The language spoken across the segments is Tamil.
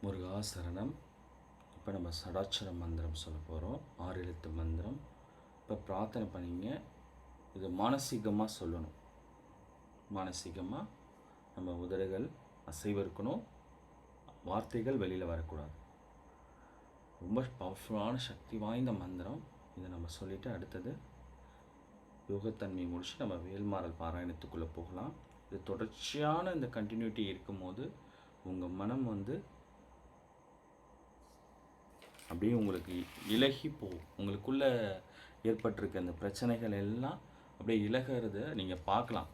முருகா சரணம். இப்போ நம்ம சடாட்சர மந்திரம் சொல்ல போகிறோம். 6 எழுத்து மந்திரம். இப்போ பிரார்த்தனை பண்ணிங்க. இது மானசீகமாக சொல்லணும். மானசீகமாக நம்ம உதடுகள் அசைவு இருக்கணும். வார்த்தைகள் வெளியில் வரக்கூடாது. ரொம்ப பவர்ஃபுல்லான சக்தி வாய்ந்த மந்திரம். இதை நம்ம சொல்லிவிட்டு அடுத்தது யோகத்தன்மையை முடிச்சு நம்ம வேல்மாறல் பாராயணத்துக்குள்ளே போகலாம். இது தொடர்ச்சியான இந்த கண்டினியூட்டி இருக்கும்போது உங்கள் மனம் அப்படியே உங்களுக்கு இலகி போகும். உங்களுக்குள்ளே ஏற்பட்டிருக்க அந்த பிரச்சனைகள் எல்லாம் அப்படியே இலகிறத நீங்கள் பார்க்கலாம்.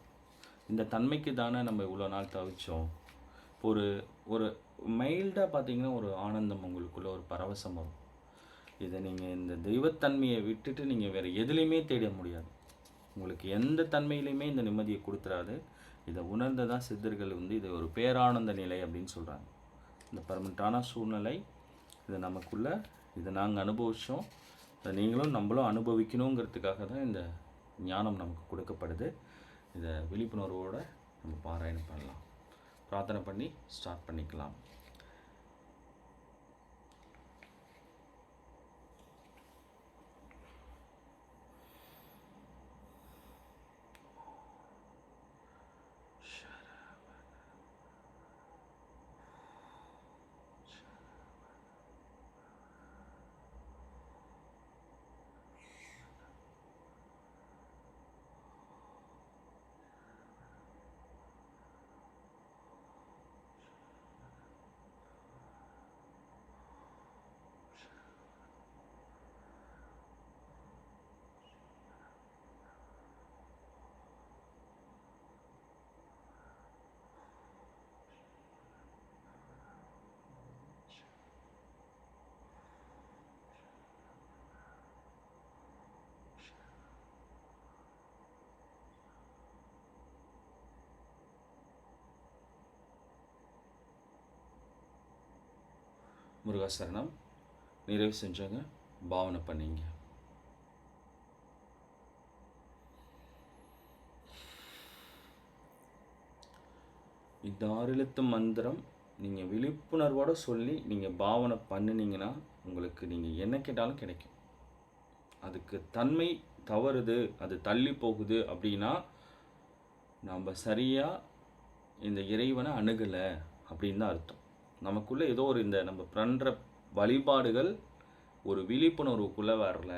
இந்த தன்மைக்கு தானே நம்ம இவ்வளோ நாள் தவிச்சோம். ஒரு ஒரு மைல்டாக பார்த்தீங்கன்னா ஒரு ஆனந்தம் உங்களுக்குள்ளே ஒரு பரவசம் வரும். இதை நீங்கள் இந்த தெய்வத்தன்மையை விட்டுட்டு நீங்கள் வேறு எதுலேயுமே தேட முடியாது. உங்களுக்கு எந்த தன்மையிலையுமே இந்த நிம்மதியை கொடுத்துறாது. இதை உணர்ந்ததான் சித்தர்கள் இதை ஒரு பேரானந்த நிலை அப்படின்னு சொல்கிறாங்க. இந்த பர்மனெண்ட்டான சூழ்நிலை இதை நமக்குள்ளே இதை நாங்கள் அனுபவித்தோம். அதை நீங்களும் நம்மளும் அனுபவிக்கணுங்கிறதுக்காக தான் இந்த ஞானம் நமக்கு கொடுக்கப்படுது. இதை விழிப்புணர்வோடு நம்ம பாராயணம் பண்ணலாம். பிரார்த்தனை பண்ணி ஸ்டார்ட் பண்ணிக்கலாம். முருகாசரணம். நிறைவு செஞ்சவங்க பாவனை பண்ணிங்க. இந்த 6 எழுத்து மந்திரம் நீங்கள் விழிப்புணர்வோடு சொல்லி நீங்கள் பாவனை பண்ணினீங்கன்னா உங்களுக்கு நீங்கள் என்ன கேட்டாலும் கிடைக்கும். அதுக்கு தன்மை தவறுது, அது தள்ளி போகுது அப்படின்னா நம்ம சரியாக இந்த இறைவனை அணுகலை அப்படின்னு தான் அர்த்தம். நமக்குள்ளே ஏதோ ஒரு இந்த நம்ம பண்ணுற வழிபாடுகள் ஒரு விழிப்புணர்வுக்குள்ளே வரல,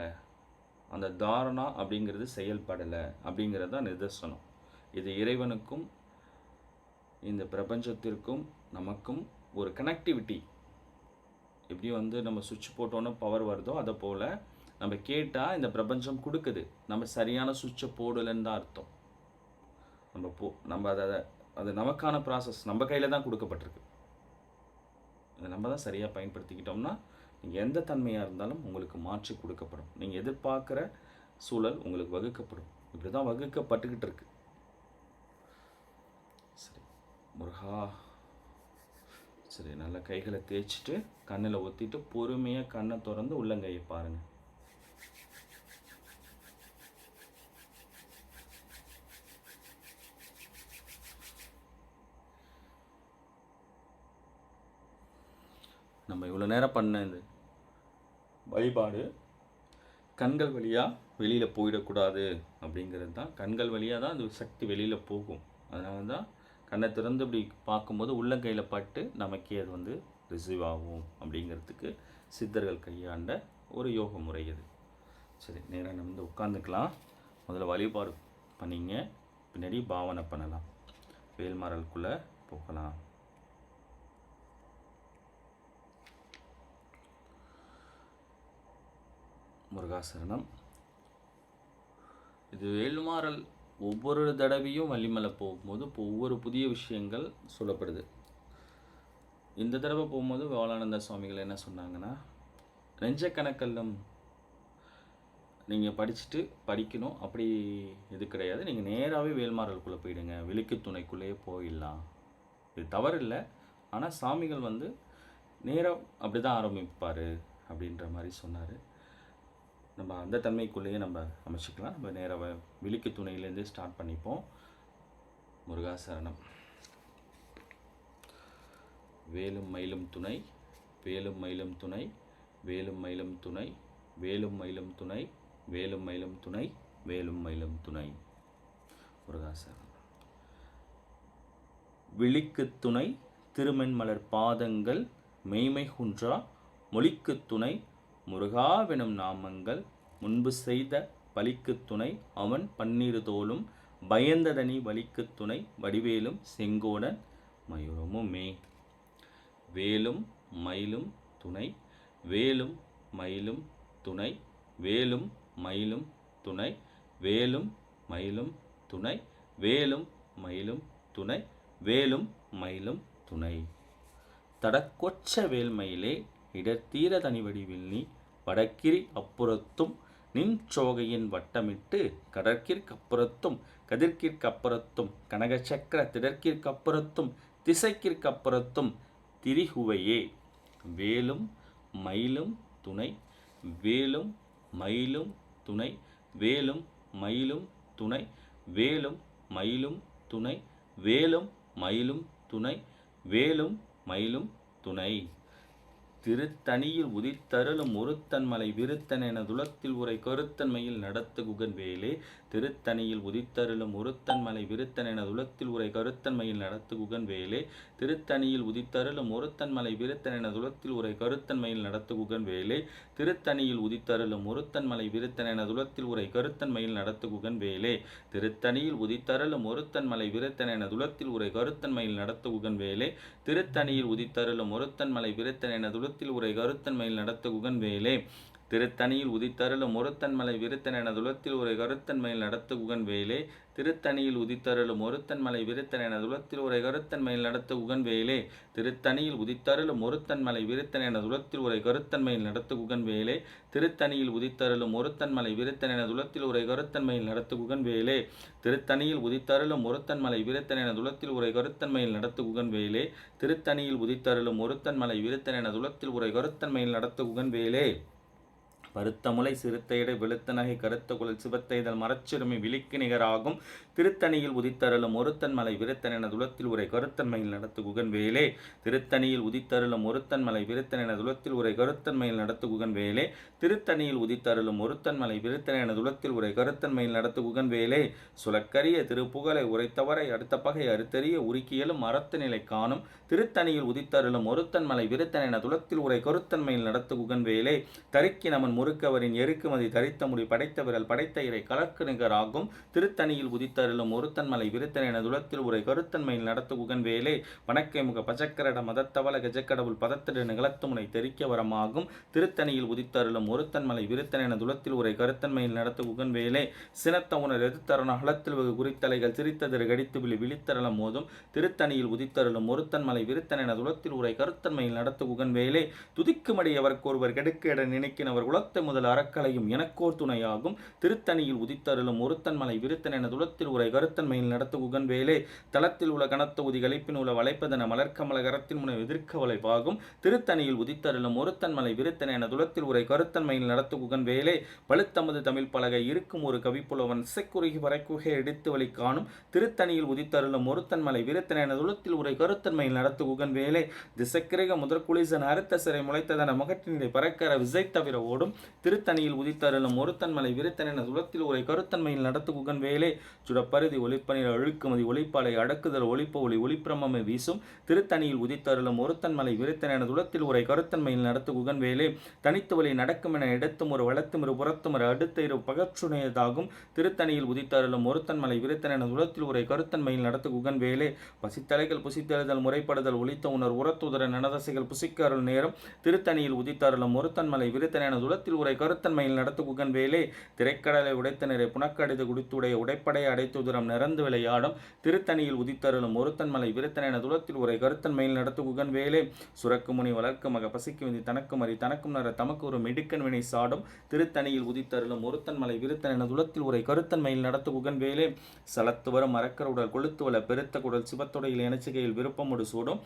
அந்த தாரணா அப்படிங்கிறது செயல்படலை அப்படிங்கிறது தான் நிதர்சனம். இது இறைவனுக்கும் இந்த பிரபஞ்சத்திற்கும் நமக்கும் ஒரு கனெக்டிவிட்டி. எப்படி நம்ம சுவிட்ச் போட்டோன்னே பவர் வருதோ அதை போல் நம்ம கேட்டால் இந்த பிரபஞ்சம் கொடுக்குது. நம்ம சரியான சுவிட்சை போடலைன்னு தான் அர்த்தம். நம்ம அது நமக்கான ப்ராசஸ் நம்ம கையில் தான் கொடுக்கப்பட்டிருக்கு. அதை நம்ம தான் சரியாக பயன்படுத்திக்கிட்டோம்னா நீங்கள் எந்த தன்மையாக இருந்தாலும் உங்களுக்கு மாற்றி கொடுக்கப்படும். நீங்கள் எதிர்பார்க்குற சூழல் உங்களுக்கு வகுக்கப்படும். இப்படி தான் வகுக்கப்பட்டுக்கிட்டு இருக்கு. சரி முருகா. சரி, நல்லா கைகளை தேய்ச்சிட்டு கண்ணில் ஒத்திட்டு பொறுமையாக கண்ணை திறந்து உள்ளங்கையை பாருங்கள். நம்ம இவ்வளோ நேரம் பண்ண இந்த வழிபாடு கண்கள் வழியாக வெளியில் போயிடக்கூடாது அப்படிங்கிறது தான். கண்கள் வழியாக தான் அந்த சக்தி வெளியில் போகும். அதனால தான் கண்ணை திறந்து இப்படி பார்க்கும்போது உள்ளங்கையில் பட்டு நமக்கே அது ரிசீவ் ஆகும் அப்படிங்கிறதுக்கு சித்தர்கள் கையாண்ட ஒரு யோக முறை இது. சரி, நேராக நம்ம உட்காந்துக்கலாம். முதல்ல வழிபாடு பண்ணிங்க, பின்னாடி பாவனை பண்ணலாம். வேல்மாறலுக்குள்ளே போகலாம். முருகாசரணம். இது வேல்மாறல் ஒவ்வொரு தடவையும் வள்ளிமலை போகும்போது ஒவ்வொரு புதிய விஷயங்கள் சொல்லப்படுது. இந்த தடவை போகும்போது வேளானந்த சுவாமிகள் என்ன சொன்னாங்கன்னா, நெஞ்சக்கணக்கெல்லாம் நீங்கள் படிக்கணும் அப்படி இது கிடையாது. நீங்கள் நேராகவே வேல்மாறலுக்குள்ளே போயிடுங்க, விளக்கு துணைக்குள்ளேயே போயிடலாம். இது தவறு இல்லை. ஆனால் சாமிகள் நேராக அப்படி தான் ஆரம்பிப்பார் அப்படின்ற மாதிரி சொன்னார். நம்ம அந்த தன்மைக்குள்ளேயே நம்ம அமைச்சிக்கலாம். நம்ம நேராக விளக்கு துணையிலேருந்தே ஸ்டார்ட் பண்ணிப்போம். முருகாசரணம். வேலும் மயிலும் துணை வேலும் மயிலும் துணை, வேலும் மயிலும் துணை, வேலும் மயிலும் துணை, வேலும் மயிலும் துணை, வேலும் மயிலும் துணை. முருகாசரணம். விழிக்கு துணை திருமென்மலர் பாதங்கள், மெய்மை குன்றா மொழிக்கு துணை முருகாவெனும் நாமங்கள், முன்பு செய்த பலிக்கு துணை அவன் பன்னிரு தோளும், பயந்ததனி வலிக்கு துணை வடிவேலும் செங்கோடன் மயூரமுமே. வேலும் மயிலும் துணை, வேலும் மயிலும் துணை, வேலும் மயிலும் துணை, வேலும் மயிலும் துணை, வேலும் மயிலும் துணை, வேலும் மயிலும் துணை. தடக்கொச்ச வேல்மயிலே இடர்த்தீர தனிவடிவில் நீ, வடக்கிரி அப்புறத்தும் நின் சோகையின் வட்டமிட்டு, கடற்கிற்கப்புறத்தும் கதிர்க்கிற்கப்புறத்தும் கனகசக்கர திடற்கிற்கப்புறத்தும் திசைக்கிற்கப்புறத்தும் திரிகுவையே. வேலும் மயிலும் துணை, வேலும் மயிலும் துணை, வேலும் மயிலும் துணை, வேலும் மயிலும் துணை, வேலும் மயிலும் துணை, வேலும் மயிலும் துணை. திருத்தணியில் உதித்தருளும் ஒருத்தன்மலை விருத்தன் என துலத்தில் உரை கருத்தன்மையில் நடத்து குகன் வேலே. திருத்தணியில் உதித்தருளும் ஒருத்தன்மலை விருத்தன் என துலத்தில் உரை கருத்தன்மையில் நடத்து குகன் வேலே. திருத்தணியில் உதித்தருளும் ஒருத்தன்மலை விருத்தன் என துலத்தில் உரை கருத்தன்மையில் நடத்து குகன் வேலே. திருத்தணியில் உதித்தருளும் ஒருத்தன்மலை விருத்தன் என துலத்தில் உரை கருத்தன்மையில் நடத்து குகன் வேலே. திருத்தணியில் உதித்தருளும் ஒருத்தன்மலை விருத்தன் என துலத்தில் உரை கருத்தன்மையில் நடத்து குகன் வேலே. திருத்தணியில் உதித்தருளும் ஒருத்தன்மலை விருத்தன் என துலத்தில் உரை கருத்தன்மையில் நடத்து குகன் வேலே. திருத்தணியில் உதித்தருளும் ஒருத்தன்மலை விருத்தன் என துலத்தில் உரை கருத்தன்மையில் நடத்து குகன் வேலே. திருத்தணியில் உதித்தருளும் ஒருத்தன்மலை விருத்தன் என துலத்தில் உரை கருத்தன்மையில் நடத்து குகன் வேலே. திருத்தணியில் உதித்தருளும் ஒருத்தன்மலை விருத்தன் என துலத்தில் உரை கருத்தன்மையில் நடத்து குகன் வேலே. திருத்தணியில் உதித்தருளும் ஒருத்தன்மலை விருத்தன் என துலத்தில் உரை கருத்தன்மையில் நடத்து குகன் வேலே. திருத்தணியில் உதித்தருளும் ஒருத்தன்மலை விருத்தன் என துலத்தில் உரை கருத்தன்மையில் நடத்து குகன் வேலே. திருத்தணியில் உதித்தருளும் ஒருத்தன்மலை விருத்தன் என துலத்தில் உரை கருத்தன்மையில் நடத்து குகன் வேலே. பருத்தமுலை சிறுத்தையடை வெளுத்த நகை கருத்த குழல் சிவத்தைதல் மரச்சிறுமி விழிக்கு நிகராகும். திருத்தணியில் உதித்தருளும் ஒருத்தன்மலை விருத்தன் என துலத்தில் உரை கருத்தன்மையில் நடத்து குகன் வேலே. திருத்தணியில் உதித்தருளும் ஒருத்தன்மலை விருத்தன் என துலத்தில் உரை கருத்தன்மையில் நடத்து குகன் வேலே. திருத்தணியில் உதித்தருளும் ஒருத்தன்மலை விருத்தன் என துலத்தில் உரை கருத்தன்மையில் நடத்து குகன் வேலே. சுலக்கரிய திருப்புகழை உரைத்தவரை அடுத்த பகை அறுத்தறிய உருக்கியலும் அறத்து நிலை காணும். திருத்தணியில் உதித்தருளும் ஒருத்தன்மலை விருத்தன் என துலத்தில் உரை கருத்தன்மையில் நடத்து குகன் வேலே. தரிக்கி நமன் முறுக்கவரின் எருக்குமதி தரித்த முடி படைத்த விரல் படைத்த இறை கலக்கு நிகராகும். திருத்தணியில் உதித்தருளும் ஒருத்தன்மலை விருத்தன் என துலத்தில் உரை கருத்தன்மையில் நடத்து குகன் வேலே. வணக்கை முக பச்சக்கரட மதத்தவள கஜக்கடவுள் பதத்திட நிகழத்து முனை தெரிக்க வரமாகும். திருத்தணியில் உதித்தருளும் ஒருத்தன்மலை விருத்தன் என துலத்தில் உரை கருத்தன்மையில் நடத்து குகன் வேலே. சினத்த உணர் எதிர்த்தருண அகலத்தில் வெகு குறித்தலைகள் சிரித்ததிரு கடித்து விழி விழித்தரளம் மோதும். திருத்தணியில் உதித்தருளும் ஒருத்தன்மலை விருத்தன் என துலத்தில் உரை கருத்தன்மையில் நடத்து குகன் வேலே. துதிக்குமடி அவருக்கு ஒருவர் கெடுக்க எட நினைக்கினவர் குலத்தை முதல் அறக்கலையும் எனக்கோர் துணையாகும். திருத்தணியில் உதித்தருளும் ஒருத்தன்மலை விருத்தன் என துலத்தில் உரை கருத்தன்மையில் நடத்து குகன் வேலே. தளத்தில் உள்ள கனத்த உதி கழிப்பின் உள்ள வளைப்பதன மலர்க்கமல கரத்தின் முனை எதிர்க்க வளைப்பாகும். திருத்தணியில் உதித்தருளும் ஒருத்தன்மலை விருத்தன் என துலத்தில் உரை கருத்தன்மையில் நடத்து குகன் வேலே. பழுத்தமது தமிழ் பலகை இருக்கும் ஒரு கவிப்புலவன் இசைக்குறுகி வரைக்குகை எடுத்து வழி காணும். திருத்தணியில் உதித்தருளும் ஒருத்தன்மலை விருத்தன் என துலத்தில் உரை கருத்தன்மையில் நடத்து குகன் வேலே. திசைக்கிரக முதற்குளிசன் அறுத்த சிறை முளைத்ததன முகற்றினை பறக்கர விசை தவிர ஓடும். திருத்தணியில் உதித்தருளும் ஒருத்தன்மலை விருத்தன் என துலத்தில் உரை கருத்தன்மையில் நடத்து குகன் வேலே. சுடப்பருதி ஒளிப்பனில் அழுக்குமதி ஒளிப்பாலை அடக்குதல் ஒளிப்ப ஒளி ஒளிப்பிரமே வீசும். திருத்தணியில் உதித்தருளும் ஒருத்தன்மலை விருத்தன் என துலத்தில் உரை கருத்தன்மையில் நடத்து குகன் வேலே. தனித்து வழி நடக்கும் என இடத்தும் ஒரு வளத்தும் இரு புறத்தும் ஒரு அடுத்த இரு பகற்றுணையதாகும். திருத்தணியில் உதித்தருளும் ஒருத்தன்மலை விருத்தன் என துலத்தில் உரை கருத்தன்மையில் நடத்து குகன் வேலே. பசித்தலைகள் புசித்தெழுதல் முறைப்படுதல் ஒளித்த உணர் உரத்துதர நனதசைகள் புசிக்க அருள் நேரம். திருத்தணியில் உதித்தருளும் ஒருத்தன்மலை விருத்தன் என துலத்தில் உரை கருத்தன்மையில் நடத்து குகன் வேலே. திரைக்கடலை உடைத்த நிறை புனக்கடிது குடித்துடைய உடைப்படை அடைத்துதிரம் நிறந்து விளையாடும். திருத்தணியில் உதித்தருளும் ஒருத்தன்மலை விருத்தன் என துலத்தில் உரை கருத்தன்மையில் நடத்து குகன் வேலே. சுரக்கு முனி வளர்க்கு மக பசிக்கு விந்தி தனக்கும் அறி தனக்கும் நர தமக்கு ஒரு மிடுக்கன் வினை சாடும். திருத்தணியில் உதித்தருளும் ஒருத்தன்மலை விருத்தன் என துலத்தில் உரை கருத்தன்மையில் நடத்து குகன் வேலே. சலத்து வரும் மரக்கர் உடல் கொளுத்துவல பெருத்த குடல் சிவத்தொடையில் எனச்சிகையில் விருப்பமுடு சூடும்.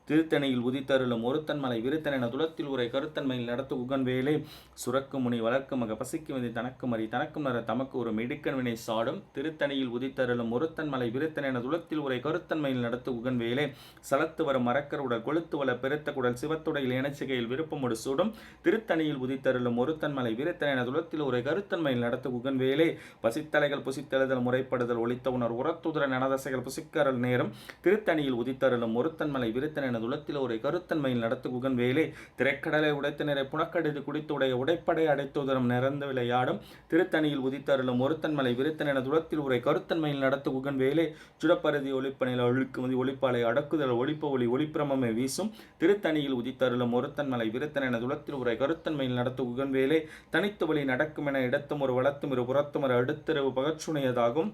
திருத்தணியில் உதித்தருளும் ஒருத்தன்மலை விருத்தனென துளத்தில் உரை கருத்தன்மையில் நடத்து உகன் வேலை சுரக்கும் முனி வளர்க்கும் மக பசிக்கு வந்து தனக்கு மறி தனக்கும் நர தமக்கு ஒரு மிடுக்கன் வினை சாடும் திருத்தணியில் உதித்தருளும் ஒருத்தன்மலை விருத்தனென துளத்தில் உரை கருத்தன்மையில் நடத்து உகன் வேலை சலத்து வரும் மரக்கர் உடல் கொளுத்து வள பெருத்த குடல் சிவத்துடையில் இணைச்சிகையில் விருப்பமுடு சூடும் திருத்தணியில் உதித்தருளும் ஒருத்தன்மலை விருத்தனென துளத்தில் உரை கருத்தன்மையில் நடத்து உகன் வேலை பசித்தலைகள் புசித்தெழுதல் முறைப்படுதல் ஒளித்த உணர் உரத்துதர நனதசைகள் புசிக்கரல் நேரம் திருத்தணியில் உதித்தருளும் ஒருத்தன்மலை விருத்தன துளத்தில் ஒரு கருத்தன்மையில் நடத்து குகன் வேலை திரைக்கடலை உடைத்து நிறை புனக்கடிது குடித்துடைய உடைப்படை அடைத்துதரம் நிறந்த விளையாடும் திருத்தணியில் உதித்தருளும் ஒருத்தன்மலை விருத்தன துளத்தில் ஒரு கருத்தன்மையில் நடத்து குகன் வேலை சுடப்பருதி ஒளிப்பனில் அழுக்குமதி ஒளிப்பாலை அடக்குதல் ஒளிப்ப ஒளி ஒளிப்பிரமே வீசும் திருத்தணியில் உதித்தருளும் ஒருத்தன்மலை விருத்தன துளத்தில் ஒரு கருத்தன்மையில் நடத்து குகன் வேலை தனித்து வழி நடக்கும் என இடத்தும் ஒரு வளத்தும் இரு புறத்தும் ஒரு அடுத்தரவு பகச்சுணையதாகும்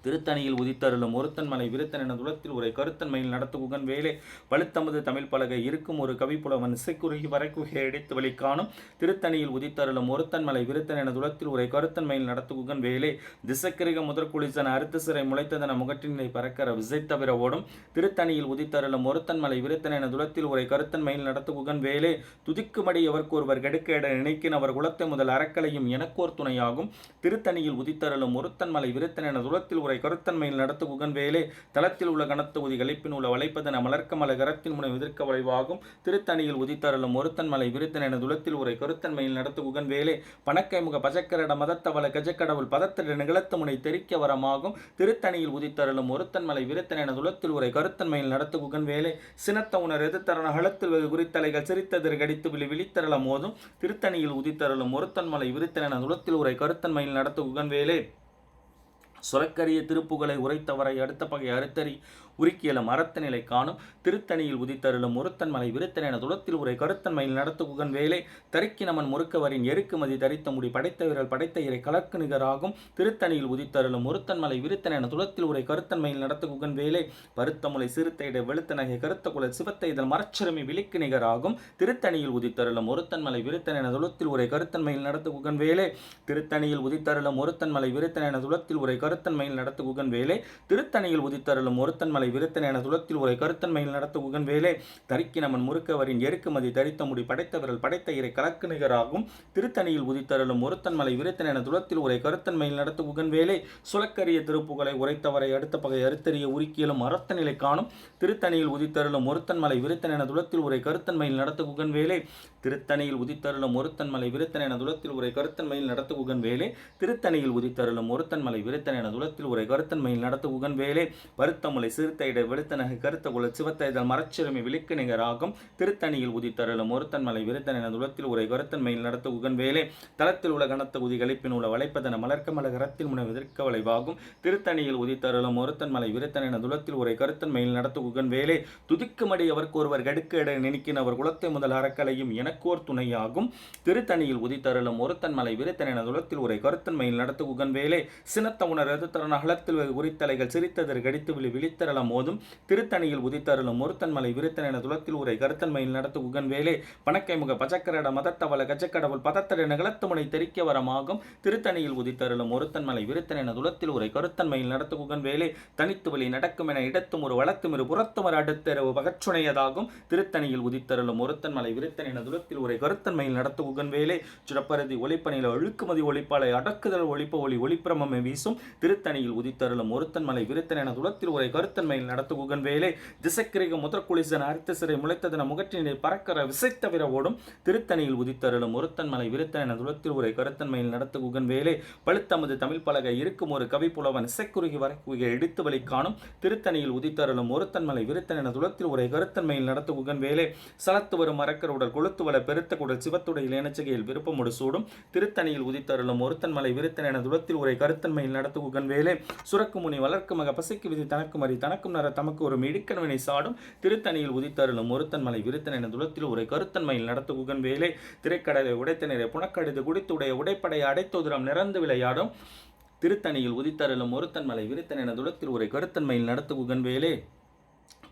திருத்தணியில் உதித்தருளும் ஒருத்தன்மலை விருத்தன் என துளத்தில் உரை கருத்தன்மையில் நடத்து உகன் வேலை பழுத்தமது தமிழ் பலகை இருக்கும் ஒரு கவிப்புலவன் இசைக்குறுகி வரைக்குகை அடித்து வழி காணும் திருத்தணியில் உதித்தருளும் ஒருத்தன்மலை விருத்தன் என துளத்தில் உரை கருத்தன்மையில் நடத்து உகன் வேலை திசக்கிரிக முதற்குளிசன அறுத்து சிறை முளைத்ததன முகற்றினை பறக்கற விசை தவிர ஓடும் திருத்தணியில் உதித்தருளும் ஒருத்தன்மலை விருத்தன் என துளத்தில் உரை கருத்தன்மையில் நடத்து உகன் வேலை துதிக்குமடி எவர்க்கு ஒருவர் கெடுக்க இட நினைக்கின் அவர் குலத்தை முதல் அறக்கலையும் எனக்கோர் துணையாகும் திருத்தணியில் உதித்தருளும் ஒருத்தன்மலை விருத்தன் என துளத்தில் உரை கருத்தன்மையில் நடத்து குகன் வேலை தளத்தில் உள்ள கனத்தொகுதி கழிப்பின் உள்ள வளைப்பதன மலர்க்கமல கரத்தின் முனை எதிர்க்க வளைவாகும் திருத்தணியில் உதித்தருளும் ஒருத்தன்மலை விருத்தன் என துளத்தில் உரை கருத்தன்மையில் நடத்து குகன் வேலை பணக்கை முக பஜக்கரட மதத்தவள கஜக்கடவுள் பதத்திட நிகழத்து முனை தெரிக்க வரமாகும் திருத்தணியில் உதித்தருளும் ஒருத்தன்மலை விருத்தன் என துளத்தில் உரை கருத்தன்மையில் நடத்து குகன் வேலை சினத்த உணர் எதிர்த்தரண ஹளத்தில் வெகு குறித்தலைகள் சிரித்ததிர் கடித்து விழி விழித்தரள மோதும் திருத்தணியில் உதித்தருளும் ஒருத்தன்மலை விருத்தன் என துளத்தில் உரை கருத்தன்மையில் நடத்து குகன் வேலை சொலக்கரிய திருப்புகளை உரைத்தவரை அடுத்த பகை அறுத்தறி உருக்கியல மரத்த நிலை காணும் திருத்தணியில் உதித்தருளும் ஒருத்தன்மலை விருத்தன் என துளத்தில் உரை கருத்தன்மையில் நடத்து குகன் வேலை தரிக்கினமன் முறுக்கவரின் எருக்குமதி தரித்த முடி படைத்த விரல் படைத்த இறை கலர்க்கு நிகராகும் திருத்தணியில் உதித்தருளும் ஒருத்தன்மலை விருத்தன் என துளத்தில் உரை கருத்தன்மையில் நடத்து குகன் வேலை பருத்தமுலை சிறுத்தையிட வெளுத்த நகை கருத்த குல சிவத்தை இதழ் மரச்சிறுமி விழிக்கு நிகராகும் திருத்தணியில் உதித்தருளும் ஒருத்தன்மலை விருத்தன் என துளத்தில் உரை கருத்தன்மையில் நடத்து குகன் வேலை திருத்தணியில் உதித்தருளும் ஒருத்தன்மலை விருத்தன் என துளத்தில் உரை கருத்தன்மையில் நடத்து குகன் வேலை திருத்தணியில் உதித்தருளும் ஒருத்தன்மலை விருத்தன் என துளத்தில் உரை கருத்தன்மையில் நடத்து உகன் வேலை தரிக்கினமன் முறுக்கவரின் எருக்குமதி தரித்த முடி படைத்த விரல் படைத்த இறை கலக்கு நிகராகும் திருத்தணியில் உதித்தருளும் ஒருத்தன்மலை விருத்தன் என துளத்தில் உரை கருத்தன்மையில் நடத்து உகன் வேலை சுலக்கரிய திருப்புகளை உரைத்தவரை அடுத்த பகை அறுத்தறிய உருக்கியலும் அறத்த நிலை காணும் திருத்தணியில் உதித்தருளும் ஒருத்தன்மலை விருத்தன் என துளத்தில் உரை கருத்தன்மையில் நடத்து உகன் வேலை திருத்தணியில் உதித்தருளும் ஒருத்தன்மலை விருத்தன் என துளத்தில் உரை கருத்தன்மையில் நடத்து உகன் வேலை திருத்தணியில் உதித்தருளும் ஒருத்தன்மலை விருத்தன் என துளத்தில் உரை கருத்தன்மையில் நடத்து உகன் வேலை பருத்தமுலை சிறுத்தையிட வெளுத்த நகை கருத்த குல சிவத்தை இதழ் மரச்சிறுமி விழிக்கு நிகராகும் திருத்தணியில் உதித்தருளும் ஒருத்தன்மலை விருத்தன் என துளத்தில் உரை கருத்தன்மையில் நடத்து உகன் வேலை தளத்தில் உள்ள கனத்தொகுதி கழிப்பின் உள்ள வளைப்பதன மலர்க்கமல கரத்தில் முனை எதிர்க்க வளைவாகும் திருத்தணியில் உதித்தருளும் ஒருத்தன்மலை விருத்தன் என துளத்தில் உரை கருத்தன்மையில் நடத்து உகன் வேலை துதிக்குமடி அவருக்கு ஒருவர் கடுக்க இட நினைக்கின் அவர் குலத்தை முதல் அறக்கலையும் எனக்கோர் துணையாகும் திருத்தணியில் உதித்தருளும் ஒருத்தன்மலை விருத்தன் என துளத்தில் உரை கருத்தன்மையில் நடத்து உகன் வேலை சினத்த உணர் எதிர்த்தரண அகலத்தில் வெகு குறித்தலைகள் சிரித்ததர் கடித்து விழி விழித்தரள மோதும் திருத்தணியில் உதித்தருளும் ஒருத்தன்மலை விருத்தன் என துளத்தில் உரை கருத்தன்மையில் நடத்து உகன் வேலை பணக்கை முக பஜக்கரட மதத்தவள கஜக்கடவுள் பதத்தட நிகழத்து முனை தெரிக்க வரமாகும் திருத்தணியில் உதித்தருளும் ஒருத்தன்மலை விருத்தன் என துளத்தில் உரை கருத்தன்மையில் நடத்து உகன் வேலை தனித்து வழி நடக்கும் என இடத்தும் ஒரு வளத்தும் இரு புறத்தும் ஒரு அடுத்தரவு பகச்சுணையதாகும் திருத்தணியில் உதித்தருளும் ஒருத்தன்மலை விருத்தன் என துளத்தில் உரை கருத்தன்மையில் நடத்து உகன் வேலை சுடப்பருதி ஒளிப்பனில அழுக்குமதி ஒளிப்பாலை அடக்குதல் ஒளிப்ப ஒளி ஒளிப்பிரமே வீசும் திருத்தணியில் உதித்தருளும் ஒருத்தன்மலை விருத்தன் என துளத்தில் உரை கருத்தன்மையில் நடத்து உகன் வேலை திசக்கிரிக முதற்குளிசன அறுத்த சிறை முளைத்ததன முகற்றினை பறக்கற விசை தவிர ஓடும் திருத்தணியில் உதித்தருளும் ஒருத்தன்மலை விருத்தன் என துளத்தில் உரை கருத்தன்மையில் நடத்து உகன் வேலை பழுத்தமது தமிழ் பலகை இருக்கும் ஒரு கவிப்புலவன் இசைக்குறுகி வரைக்குகை எடுத்து வழி காணும் திருத்தணியில் உதித்தருளும் ஒருத்தன்மலை விருத்தன் என துளத்தில் உரை கருத்தன்மையில் நடத்து உகன் வேலை சலத்து வரும் மரக்கர் உடல் கொளுத்து வள பெருத்த குடல் சிவத்துடைய இணைச்சகையில் விருப்பமுடு சூடும் திருத்தணியில் உதித்தருளும் ஒருத்தன்மலை விருத்தன் என துளத்தில் உரை கருத்தன்மையில் நடத்து உகன் வேலை சுரக்கு முனி வளர்க்கு மக பசிக்கு விதி தனக்கு மறி தனக்கும் நர தமக்கு ஒரு மிடுக்கணவனை சாடும் திருத்தணியில் உதித்தருளும் ஒருத்தன்மலை விருத்தன் என துளத்தில் உரை கருத்தன்மையில் நடத்து உகன் வேலை திரைக்கடலை உடைத்த நிறை புனக்கடிது குடித்துடைய உடைப்படை அடைத்தோதுரம் நிறந்து விளையாடும் திருத்தணியில் உதித்தருளும் ஒருத்தன்மலை விருத்தன் என துளத்தில் உரை கருத்தன்மையில் நடத்து உகன் வேலை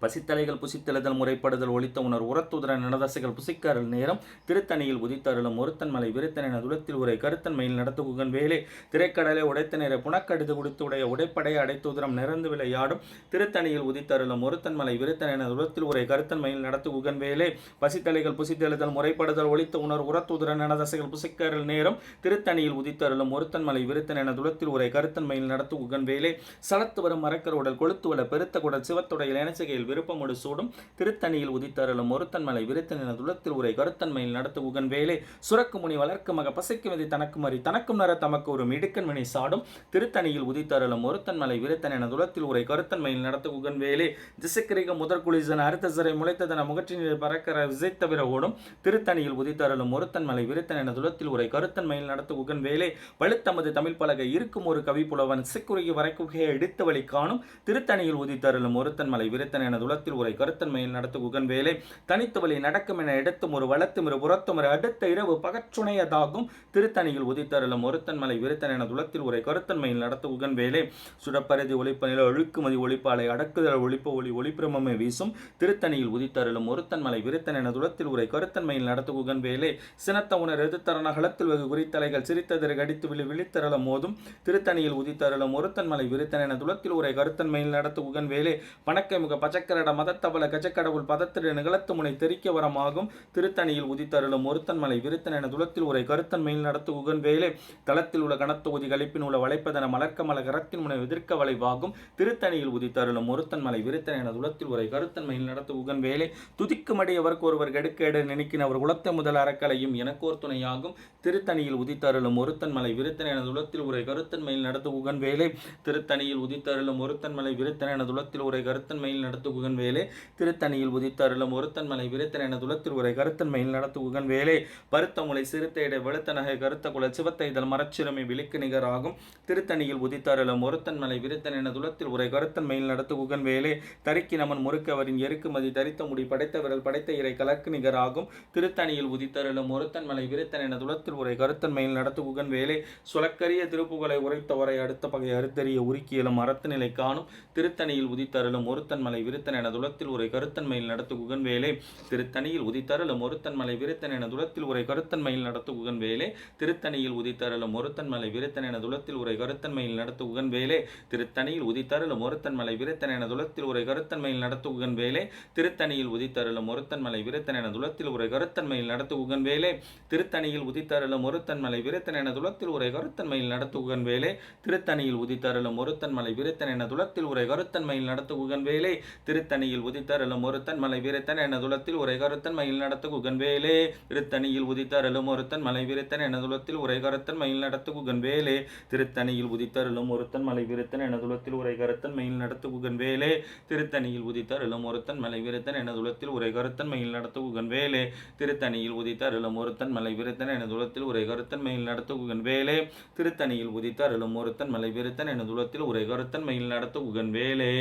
பசித்தலைகள் புசித்தெழுதல் முறைப்படுதல் ஒளித்த உணர் உரத்துதர நினதசைகள் புசிக்கரல் நேரம் திருத்தணியில் உதித்தருளும் ஒருத்தன் மலை விருத்தன் என துளத்தில் உரை கருத்தன்மையில் நடத்துகுகன் வேலே திரைக்கடலை உடைத்த நேர புனக்கடிது குடித்து உடைய உடைப்படை அடைத்துதரம் நிறந்து விளையாடும் திருத்தணியில் உதித்தருளும் ஒருத்தன் மலை விருத்தன் என துளத்தில் உரை கருத்தன்மையில் நடத்துகுகன் வேலே பசித்தலைகள் புசித்தெழுதல் முறைப்படுதல் ஒளித்த உணர் உரத்துதர நினதசைகள் புசிக்கரல் நேரம் திருத்தணியில் உதித்தருளும் ஒருத்தன் மலை விருத்தன் என துளத்தில் உரை கருத்தன்மையில் நடத்துகுகன் வேலே சலத்து வரும் மரக்கர் உடல் கொளுத்துவல பெருத்த குடல் சிவத்துடைய இணைச்சகையில் விருப்பமுடு சூடும் திருத்தணியில் உதித்தருளும் ஒருத்தன் மலை விருத்தன் என துளத்தில் உரை கருத்தன்மையில் நடத்து உகன் வேலே சுரக்கு முனி வளர்க்கு மக பசைக்கு விதி தனக்கு மறி தனக்கும் நர தமக்கு ஒரு மிடுக்கன் மணி சாடும் திருத்தணியில் உதித்தருளும் ஒருத்தன் மலை விருத்தன் என துளத்தில் உரை கருத்தன்மையில் நடத்து உகன் வேலே திசைக்கிரிக முதற் குளிசன் அறுத்த சிறை முளைத்ததன முகற்றினர் பறக்கிற விசைத்தவிர ஓடும் திருத்தணியில் உதித்தருளும் ஒருத்தன் மலை விருத்தன் என துளத்தில் உரை கருத்தன்மையில் நடத்து உகன் வேலே பழுத்தமது தமிழ் பலகை இருக்கும் ஒரு கவிப்புலவன் சிக்குறுகி வரைக்குகையை எடுத்த வழி காணும் திருத்தணியில் உதித்தருளும் ஒருத்தன் மலை விருத்தன் என துளத்தில் உரை கருத்தன்மையில் நடத்து உகன் வேலை தனித்து வழி நடக்கும் என எடுத்தும் ஒரு வளத்தும் ஒரு புறத்தும் ஒரு அடுத்த இரவு பகச்சுணையதாகும் திருத்தணியில் உதித்தருளும் ஒருத்தன் மலை விருத்தன் என துளத்தில் உரை கருத்தன்மையில் நடத்து உகன் வேலை சுடப்பரதி ஒளிப்ப நில ஒழுக்குமதி ஒளிப்பாலை அடக்குதல் ஒளிப்ப ஒளி ஒளிப்பிரமே வீசும் திருத்தணியில் உதித்தருளும் ஒருத்தன் மலை விருத்தன் என துளத்தில் உரை கருத்தன்மையில் நடத்து உகன் வேலை சினத்த உணர் எதிர்த்தரன களத்தில் வெகு குறித்தலைகள் சிரித்ததற்கு அடித்து விழித்தரலம் மோதும் திருத்தணியில் உதித்தருளும் ஒருத்தன் மலை விருத்தன் என துளத்தில் உரை கருத்தன்மையில் நடத்து உகன் வேலை பணக்கை முக பச்சக்கரட மதத்தவள கஜக்கடவுள் பதத்திட நிகழத்து முனை தெரிக்க வரமாகும் திருத்தணியில் உதித்தருளும் ஒருத்தன் மலை விருத்தன் என துளத்தில் உரை கருத்தன்மையில் நடத்து உகன் வேலை தளத்தில் உள்ள கனத்தொகுதி கழிப்பின் உள்ள வளைப்பதன மலர்க்க மல கரத்தின் முனை எதிர்க்க வளைவாகும் திருத்தணியில் உதித்தருளும் ஒருத்தன் மலை விருத்தன் என துளத்தில் உரை கருத்தன்மையில் நடத்து உகன் வேலை துதிக்குமடியவர்க்கு ஒருவர் கெடுக்கேடு நினைக்கின் அவர் உளத்த முதல் அறக்கலையும் எனக்கோர் துணையாகும் திருத்தணியில் உதித்தருளும் ஒருத்தன் மலை விருத்தன் என துளத்தில் உரை கருத்தன்மையில் நடத்து உகன் வேலை திருத்தணியில் உதித்தருளும் ஒருத்தன் மலை விருத்தன் என துளத்தில் உரை கருத்தன்மையில் நடத்து உகன் வேலை திருத்தணியில் உதித்தருளும் ஒருத்தன் மலை விருத்தன் என துளத்தில் உரை கருத்தன்மையில் நடத்து உகன் வேலை பருத்த முளை சிறுத்தையிட வெளுத்த நகை கருத்த குல சிவத்தை இதழ் மரச்சிறுமை விழிக்கு நிகராகும் திருத்தணியில் உதித்தருளும் ஒருத்தன் மலை விருத்தன் என துளத்தில் உரை கருத்தன்மையில் நடத்து உகன் வேலை தரிக்கி நமன் முறுக்கவரின் எருக்குமதி தரித்த முடி படைத்த விரல் படைத்த இறை கலக்கு நிகராகும் திருத்தணியில் உதித்தருளும் ஒருத்தன் மலை விருத்தன் என துளத்தில் உரை கருத்தன்மையில் நடத்து உகன் வேலை சுலக்கரிய திருப்புகளை உரைத்தவரை அடுத்த பகை அறுத்தறிய உருக்கியலும் அறத்து நிலை காணும் திருத்தணியில் உதித்தருளும் ஒருத்தன் மலை விருத்தன் என துளத்தில் உரை கருத்தன்மையில் நடத்து உகன் வேலை திருத்தணியில் உதித்தருளும் ஒருத்தன் மலை விருத்தன் என துளத்தில் உரை கருத்தன்மையில் நடத்து உகன் வேலை திருத்தணியில் உதித்தருளும் ஒருத்தன் மலை விருத்தன் என துளத்தில் உரை கருத்தன்மையில் நடத்து உகன் வேலை திருத்தணியில் உதித்தருளும் ஒருத்தன் மலை விருத்தன் என துளத்தில் உரை கருத்தன்மையில் நடத்து உகன் வேலை திருத்தணியில் உதித்தருளும் ஒருத்தன் மலை விருத்தன் என துளத்தில் உரை கருத்தன்மையில் நடத்து உகன் வேலை திருத்தணியில் உதித்தருளும் ஒருத்தன் மலை விருத்தன் என துளத்தில் உரை கருத்தன்மையில் நடத்து உகன் வேலை திருத்தணியில் உதித்தருளும் ஒருத்தன் மலை விருத்தன் என துளத்தில் உரை கருத்தன்மையில் நடத்து உகன் வேலை திருத்தணியில் உதித்தருளும் ஒருத்தன் மலை விருத்தன் என துளத்தில் உரை கருத்தன்மையில் நடத்து உகன் வேலை திருத்தணியில் உதித்தருளும் ஒருத்தன் மலை விருத்தன் என துளத்தில் உரை கருத்தன்மையில் நடத்து உகன் வேலை திருத்தணியில் உதித்தருளும் ஒருத்தன் மலை விருத்தன் என துளத்தில் உரை கருத்தன்மையில் நடத்து உகன் வேலை திருத்தணியில் உதித்தருளும் ஒருத்தன் மலை விருத்தன் என துளத்தில் உரை கருத்தன்மையில் நடத்து உகன் வேலை திருத்தணியில் உதித்தருளும் ஒருத்தன் மலை விருத்தன் என துளத்தில் உரை கருத்தன்மையில் நடத்து உகன் வேலை திருத்தணியில் உதித்தருளும் ஒருத்தன் மலை விருத்தன் என துளத்தில் உரை கருத்தன்மையில் நடத்து உகன் வேலை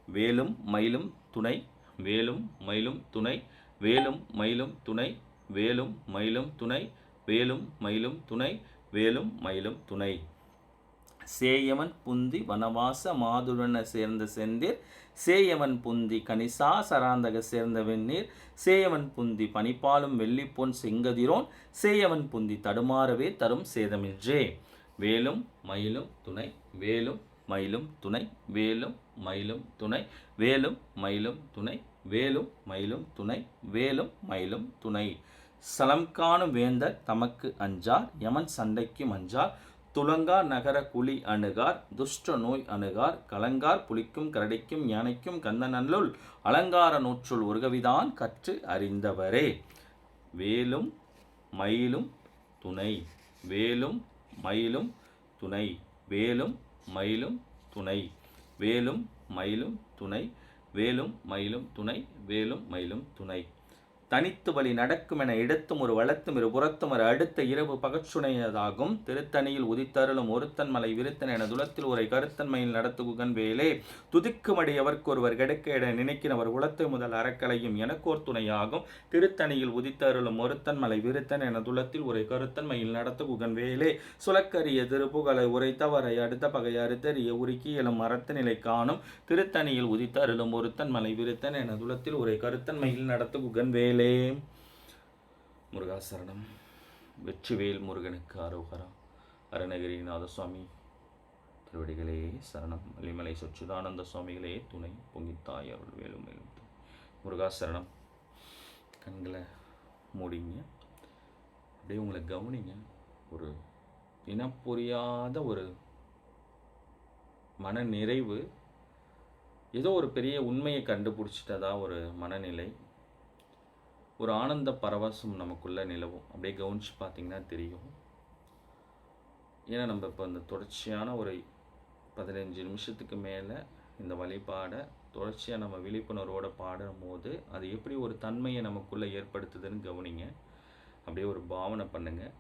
வேலும் மயிலும் துணை வேலும் மயிலும் துணை வேலும் மயிலும் துணை வேலும் மயிலும் துணை வேலும் மயிலும் துணை வேலும் மயிலும் துணை சேயவன் புந்தி வனவாச மாதுரன சேர்ந்த செந்தீர் சேயவன் புந்தி கனிசா சராந்தக சேர்ந்த வெந்நீர் சேயவன் புந்தி பனிப்பாலும் வெள்ளிப்பொன் செங்கதிரோன் சேயவன் புந்தி தடுமாறவே தரும் சேதமின்றே வேலும் மயிலும் துணை வேலும் மயிலும் துணை வேலும் மயிலும் துணை வேலும் மயிலும் துணை வேலும் மயிலும் துணை வேலும் மயிலும் துணை சலம் காணும் வேந்தர் தமக்கு அஞ்சார் யமன் சண்டைக்கு அஞ்சார் துலங்கார் நகர குழி அணுகார் துஷ்ட நோய் அணுகார் கலங்கார் புலிக்கும் கரடிக்கும் யானைக்கும் கந்தநல்லுள் அலங்கார நூற்றுள் ஒருகவிதான் கற்று அறிந்தவரே வேலும் மயிலும் துணை வேலும் மயிலும் துணை வேலும் மயிலும் துணை வேலும் மயிலும் துணை வேலும் மயிலும் துணை வேலும் மயிலும் துணை தனித்து வழி நடக்கும் என எடுத்தும் ஒரு வளத்தும் இரு புறத்தும் ஒரு அடுத்த இரவு பகச்சுனையதாகும். திருத்தணியில் உதித்தருளும் ஒருத்தன் மலை விருத்தன் என துலத்தில் உரை கருத்தன்மையில் நடத்து குகன் வேலே. துதிக்குமடி எவர்க்கொருவர் கெடுக்க என நினைக்கிறவர் உலத்தை முதல் அறக்கலையும் எனக்கோர் துணையாகும். திருத்தணியில் உதித்தருளும் ஒருத்தன் மலை விருத்தன் என துலத்தில் உரை கருத்தன்மையில் நடத்து குகன் வேலே. சுலக்கரிய திருப்புகழை உரைத்தவரை அடுத்த பகை அறுத்தறிய உருக்கி எழும் மரத்து நிலை காணும். திருத்தணியில் உதித்தருளும் ஒருத்தன் மலை விருத்தன் என துலத்தில் உரை கருத்தன்மையில் நடத்து குகன் வேலே. முருகாசரணம். வெற்றிவேல் முருகனுக்கு அரோகரா. அருணகிரிநாத சுவாமி திருவடிகளே சரணம். மலிமலை சொச்சுதானந்த சுவாமிகளே துணை. பொங்கித்தாய் அருள் வேலும் மேலும். முருகாசரணம். கண்களை மூடிங்க, அப்படியே உங்களை கவனிங்க. ஒரு இனம் புரியாத ஒரு மன நிறைவு, ஏதோ ஒரு பெரிய உண்மையை கண்டுபிடிச்சிட்டதா ஒரு மனநிலை, ஒரு ஆனந்த பரவசம் நமக்குள்ளே நிலவும். அப்படியே கவனித்து பார்த்திங்கன்னா தெரியும். ஏன்னா நம்ம இப்போ இந்த தொடர்ச்சியான ஒரு 15 நிமிஷத்துக்கு மேலே இந்த வழிபாடை தொடர்ச்சியாக நம்ம விழிப்புணர்வோடு பாடும் போது அது எப்படி ஒரு தன்மையை நமக்குள்ளே ஏற்படுத்துதுன்னு கவனிங்க. அப்படியே ஒரு பாவனை பண்ணுங்கள்.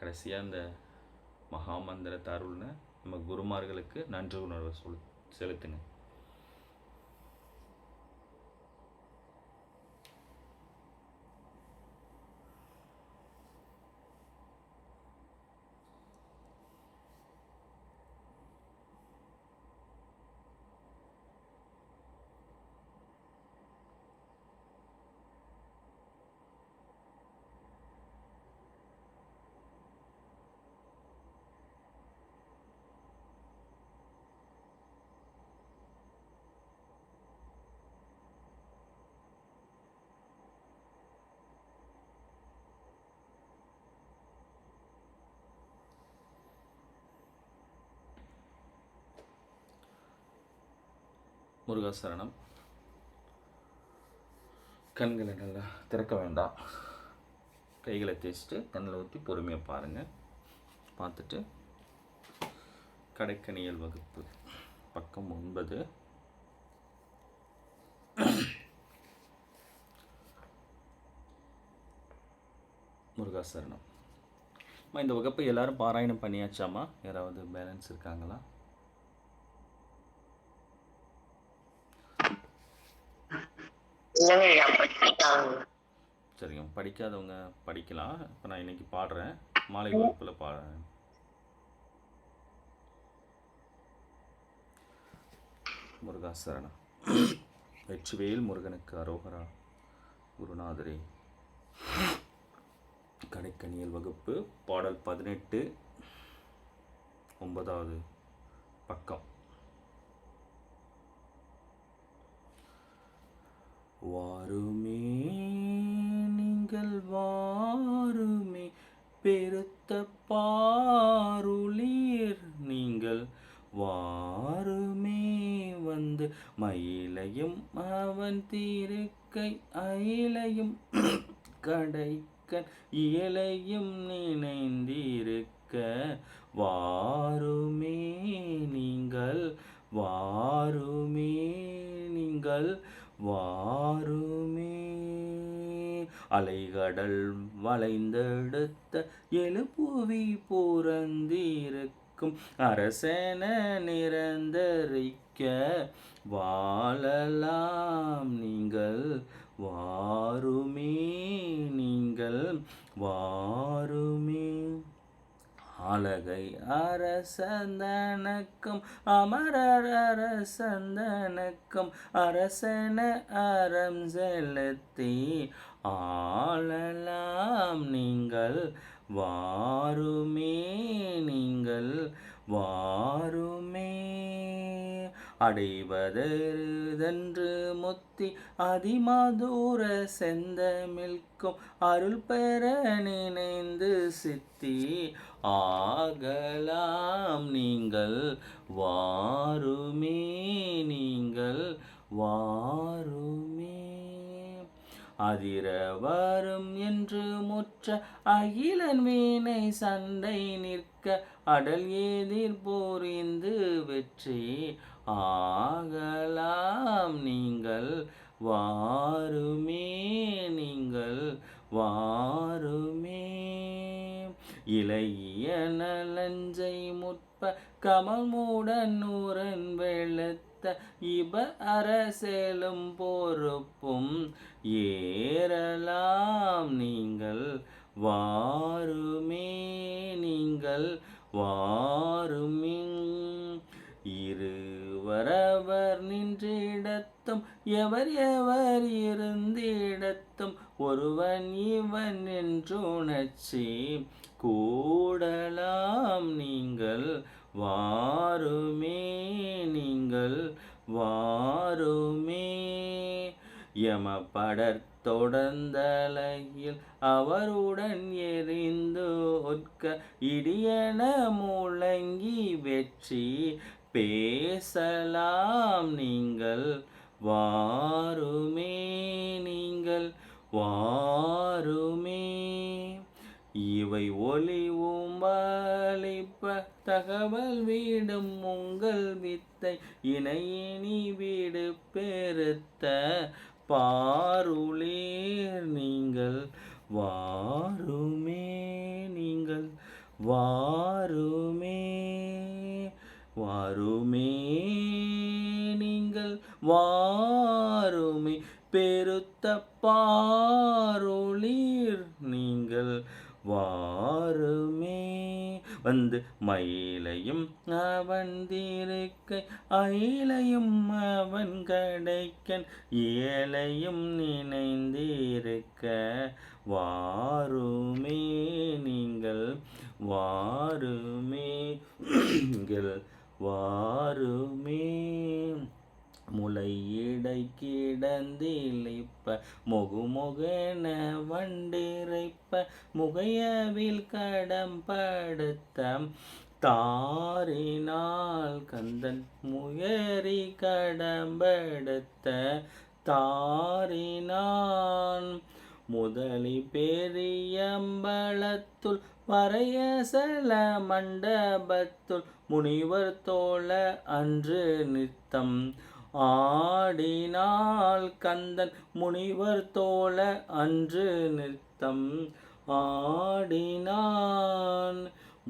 கடைசியாக இந்த மகாமந்திரத்தை அருள்ன நம்ம குருமார்களுக்கு நன்றி உணர்வை செலுத்துங்க. முருகாசரணம். கண்களை நல்லா திறக்க வேண்டாம். கைகளை தேய்ச்சிட்டு கண்ணில் ஊற்றி பொறுமையாக பாருங்கள். பார்த்துட்டு கடைக்கணியல் வகுப்பு பக்கம் 9 முருகாசரணம். இந்த வகுப்பை எல்லாரும் பாராயணம் பண்ணியாச்சாமா? யாராவது பேலன்ஸ் இருக்காங்களா? சரிங்க, படிக்காதவங்க படிக்கலாம். இப்போ நான் இன்னைக்கு பாடுறேன், மாலை வகுப்பில் பாடுறேன். முருகாசரணம். வெற்றிவேல் முருகனுக்கு அரோகரா. குருநாதரே. கடைக்கணியல் வகுப்பு பாடல் 18 9வது பக்கம். வாருமே நீங்கள் வாருமே பெருத்த பாருளீர் நீங்கள் வாருமே வந்து மயிலையும் அவன் தீருக்கை அயிலையும் கடைக்கன் இயலையும் நினைந்திருக்க வாருமே நீங்கள் வாருமே நீங்கள் வாருமே. அலைகடல் வளைந்தெடுத்த எழுப்புவி புறந்திருக்கும் அரசன நிரந்தரிக்க வாழலாம் நீங்கள் வாருமே நீங்கள் வாருமே. அழகை அரசந்தனக்கும் அமரர் அரசந்தனக்கும் அரசன அறம் செலுத்தி ஆளலாம் நீங்கள் வாருமே நீங்கள் வாருமே. அடைவதென்று முத்தி அதிமதுர செந்தமிழ்க்கும் அருள் பெற நினைந்து சித்தி ஆகலாம் நீங்கள் வாருமே நீங்கள் வாருமே. அதிர வரும் என்று முற்ற அகிலன் வீணை சண்டை நிற்க அடல் எதிர் போரிந்து வெற்றி ஆகலாம் நீங்கள் வாருமே நீங்கள் வாருமே. இளைய நலஞ்சை முற்ப கமமுடன் நூறன் வெளுத்த இப அரசேலும் பொறுப்பும் ஏறலாம் நீங்கள் வாருமே நீங்கள் வாருமே. இருவரவர் நின்றிடத்தும் எவர் எவர் இருந்திடத்தும் ஒருவன் இவன் என்றுணர்ச்சி கூடலாம் நீங்கள் வாருமே நீங்கள் வாருமே. யமபடர் தொடர்ந்தலையில் அவருடன் எரிந்து ஒட்க இடியன முழங்கி வெற்றி பேசலாம் நீங்கள் வாருமே நீங்கள் வாருமே. இவை ஒளிவும் வலிப்ப தகவல் வீடும் உங்கள் வித்தை இணையினி வீடு பெருத்த பாருளீர் நீங்கள் வாருமே நீங்கள் வாருமே வாருமே நீங்கள் வாருமே. பெருத்த பாருளீர் நீங்கள் வாருமே. வந்து மயிலையும் அவன் திருக்கை அயிலையும் அவன் கடைக்கன் ஏழையும் நினைந்திருக்க வாருமே நீங்கள் வாருமே நீங்கள் வாருமே. முளையிடை கிடந்திழிப்ப மொகுமொகென வண்டிரைப்ப முகையவில் கடம்படுத்த தாரினால் கந்தன் முயறி கடம்படுத்த தாரினான் முதலி பெரியம்பலத்துள் வரையசல மண்டபத்துள் முனிவர் தோழ அன்று நித்தம் ஆடினால் கந்தன் முனிவர் தோழ அன்று நித்தம் ஆடினான்.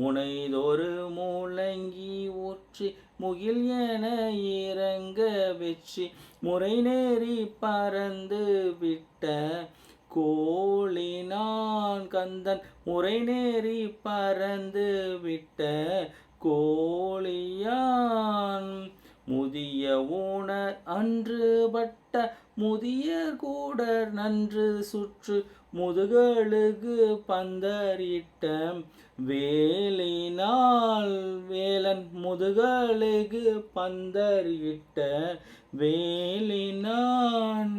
முனைதொரு முழங்கி ஊற்றி முகில் என இறங்க வெற்றி முறைநேறி பறந்து விட்ட கோளினான் கந்தன் முறைநேறி பறந்து விட்ட கோழியான். முதிய ஊனர் அன்று பட்ட முதியர் கூடர் நன்று சுற்று முதுகழுகு பந்தரிட்ட வேலினால் வேலன் முதுகழுகு பந்தரிட்ட வேலினான்.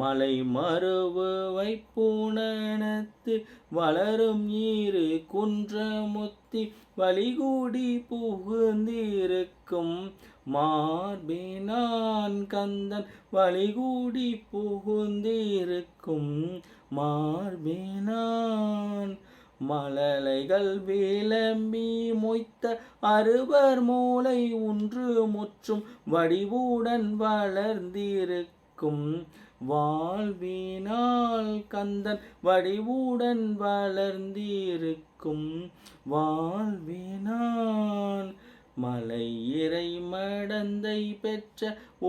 மலை மருவு வைப்புணனத்து வளரும் ஈறு குன்றமுத்தி வழிகூடி புகுந்திருக்கும் மார்பினான் கந்தன் வழிகூடி புகுந்திருக்கும் மார்பினான். மழலைகள் விளம்பி மொய்த்த அறுவர் மூளை ஒன்று முற்றும் வடிவுடன் வளர்ந்திருக்கும் வாழ்வினால் கந்தன் வடிவுடன் வளர்ந்திருக்கும் வாழ்வினான். மலை இறை மடந்தை பெற்ற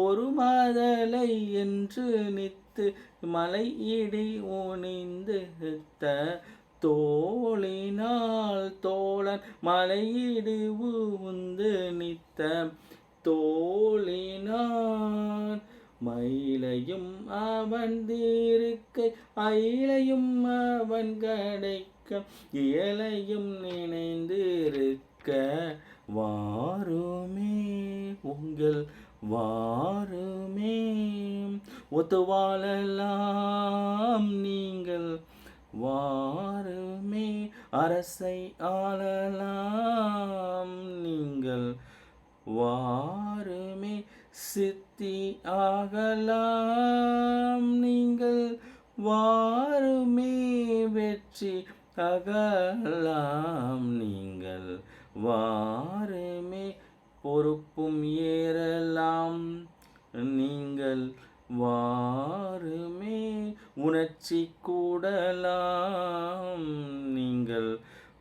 ஒரு மதலை என்று நித்து மலை இடி உணிந்து தோளினால் தோழன் மலையிடு உந்து நித்த தோளினான். மயிலையும் அவன் தீர்க்கை அயிலையும் அவன் கடைக்க இயலையும் நினைந்திருக்க வாருமே உங்கள் வாருமே. ஒத்து வாழலாம் நீங்கள் வாருமே. அரசை ஆளலாம் நீங்கள் வாருமே. சித்தி ஆகலாம் நீங்கள் வாருமே. வெற்றி அகலாம் நீங்கள் வாருமே. பொறுப்பும் ஏறலாம் நீங்கள் வாருமே உணர்ச்சி கூடலாம் நீங்கள்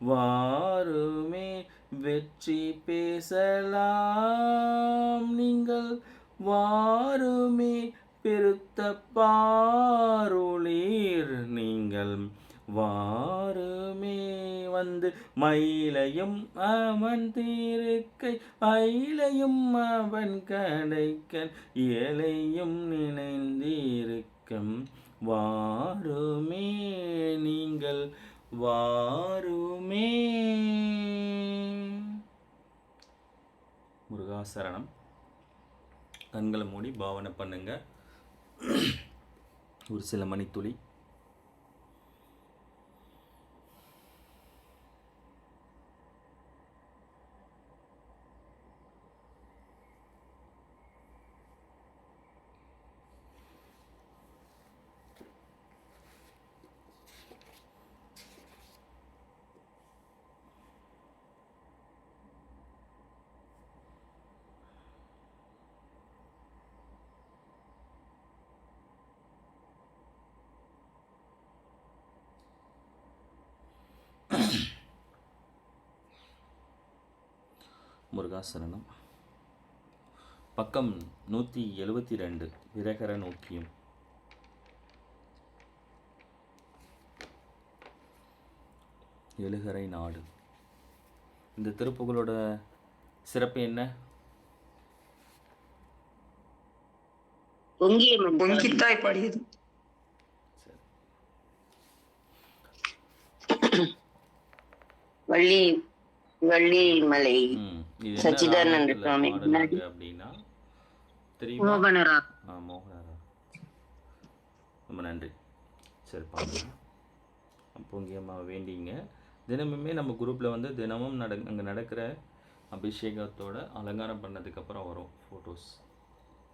வாருமே வெற்றி பேசலாம் நீங்கள் வாருமே பெருத்த பாருளீர் நீங்கள் வாருமே வந்து மயிலையும் அவன் திருக்கை அயிலையும் அவன் கடைக்கன் ஏழையும் நினைந்திருக்கம் வாருமே நீங்கள் வாருமே. முருகாசரணம். கண்களை மூடி பாவனை பண்ணுங்க. ஒரு சில மணித்துளி. முருகாசரணம். பக்கம் 172. விரகர நோக்கியும். எழுகரை நாடு. இந்த திருப்புகளோட சிறப்பு என்ன? பொங்கித்தாய் பாடியது. வள்ளி வள்ளி மலை சச்சிதானந்த சுவாமி அப்படின்னா தெரியுமா? மோகனரா. மோகனரா. ரொம்ப நன்றி. சரி பாருங்க. அப்போ இங்கே அம்மா வேண்டிங்க. தினமுமே நம்ம குரூப்பில் வந்து தினமும் அங்கே நடக்கிற அபிஷேகத்தோட அலங்காரம் பண்ணதுக்கப்புறம் வரும் ஃபோட்டோஸ்.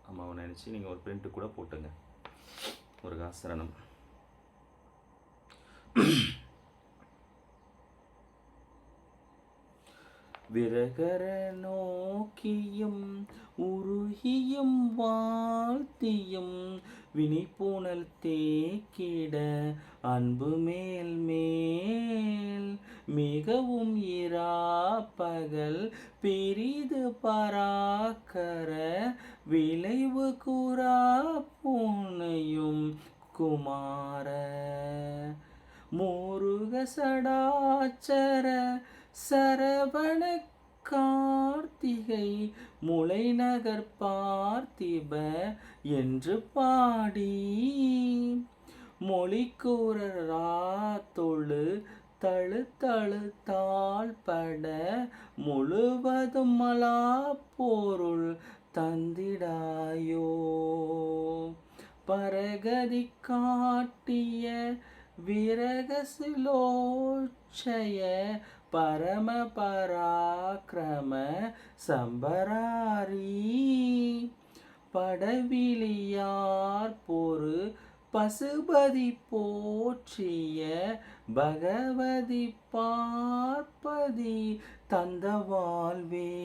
அம்மாவை நினச்சி நீங்கள் ஒரு பிரிண்ட்டு கூட போட்டுங்க. முருகாசரணம். விரகர நோக்கியும் உருகியும் வாழ்த்தியும் வினிப்புணல் தேக்கிட அன்பு மேல் மேல் மிகவும் இராப்பகல் பிரிது பராக்கர விளைவு கூறா பூனையும் குமார முருக சடாச்சர சரவண கார்த்திகை முளைநகர் பார்த்திப என்று பாடி மொழிக்கூறராத்தொழு தழு தழு தாழ்பட முழுவதும் மலா பொருள் தந்திடாயோ பரகதி காட்டிய விரகசிலோச்சய பரம பராக்கிரம சம்பராரி படவிலியார் பொரு பசுபதி போற்றிய பகவதி பார்ப்பதி தந்த வாழ்வே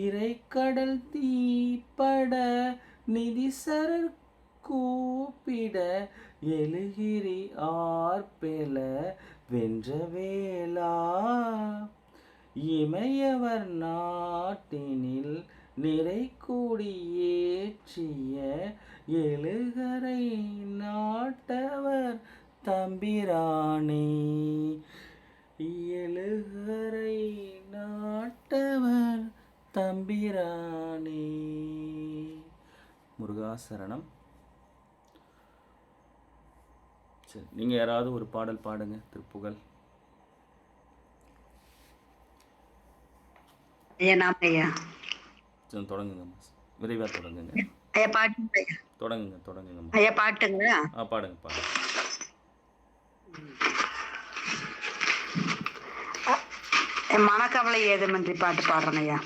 இறைக்கடல் தீப்பட நிதிசரர் கூப்பிட எழுகிரி ஆர்பெல வென்ற வேளா இமையவர் நாட்டினில் நிறை கூடி ஏற்றிய எழுகரை நாட்டவர் தம்பிரானே எழுகரை நாட்டவர் தம்பிரானே. முருகாசரணம். சரி, நீங்கள் யாராவது ஒரு பாடல் பாடுங்க. திருப்புகழ். தொடங்குங்க. விரைவாக தொடங்குங்க. தொடங்குங்க. பாட்டுங்க. பாடுங்க. மனக்கவலை ஏதுமின்றி பாட்டு பாடுறேன் ஐயா.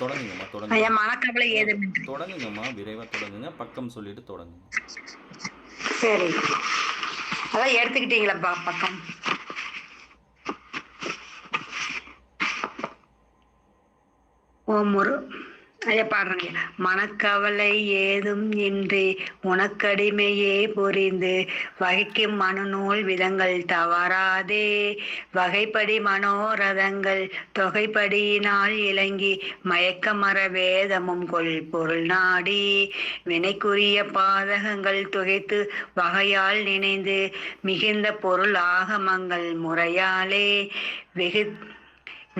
தொடங்குங்கம்மா. ஐயா மனக்கவலை ஏதுமின்றி தொடங்குங்கம்மா. விரைவாக தொடங்குங்க. பக்கம் சொல்லிட்டு தொடங்குங்க. சரி, அதான் எடுத்துக்கிட்டீங்களா பக்கம்? ஓம் ஐயா பாடுறேங்க. மனக்கவலை ஏதும் இன்றி உனக்கடிமையே புரிந்து வகைக்கும் மனுநூல் விதங்கள் தவறாதே வகைப்படி மனோரதங்கள் தொகைப்படியினால் இலங்கி மயக்கமற வேதமும் கொள் பொருள் நாடி வினைக்குரிய பாதகங்கள் துகைத்து வகையால் நினைந்து மிகுந்த பொருள் ஆகமங்கள் முறையாலே வெகு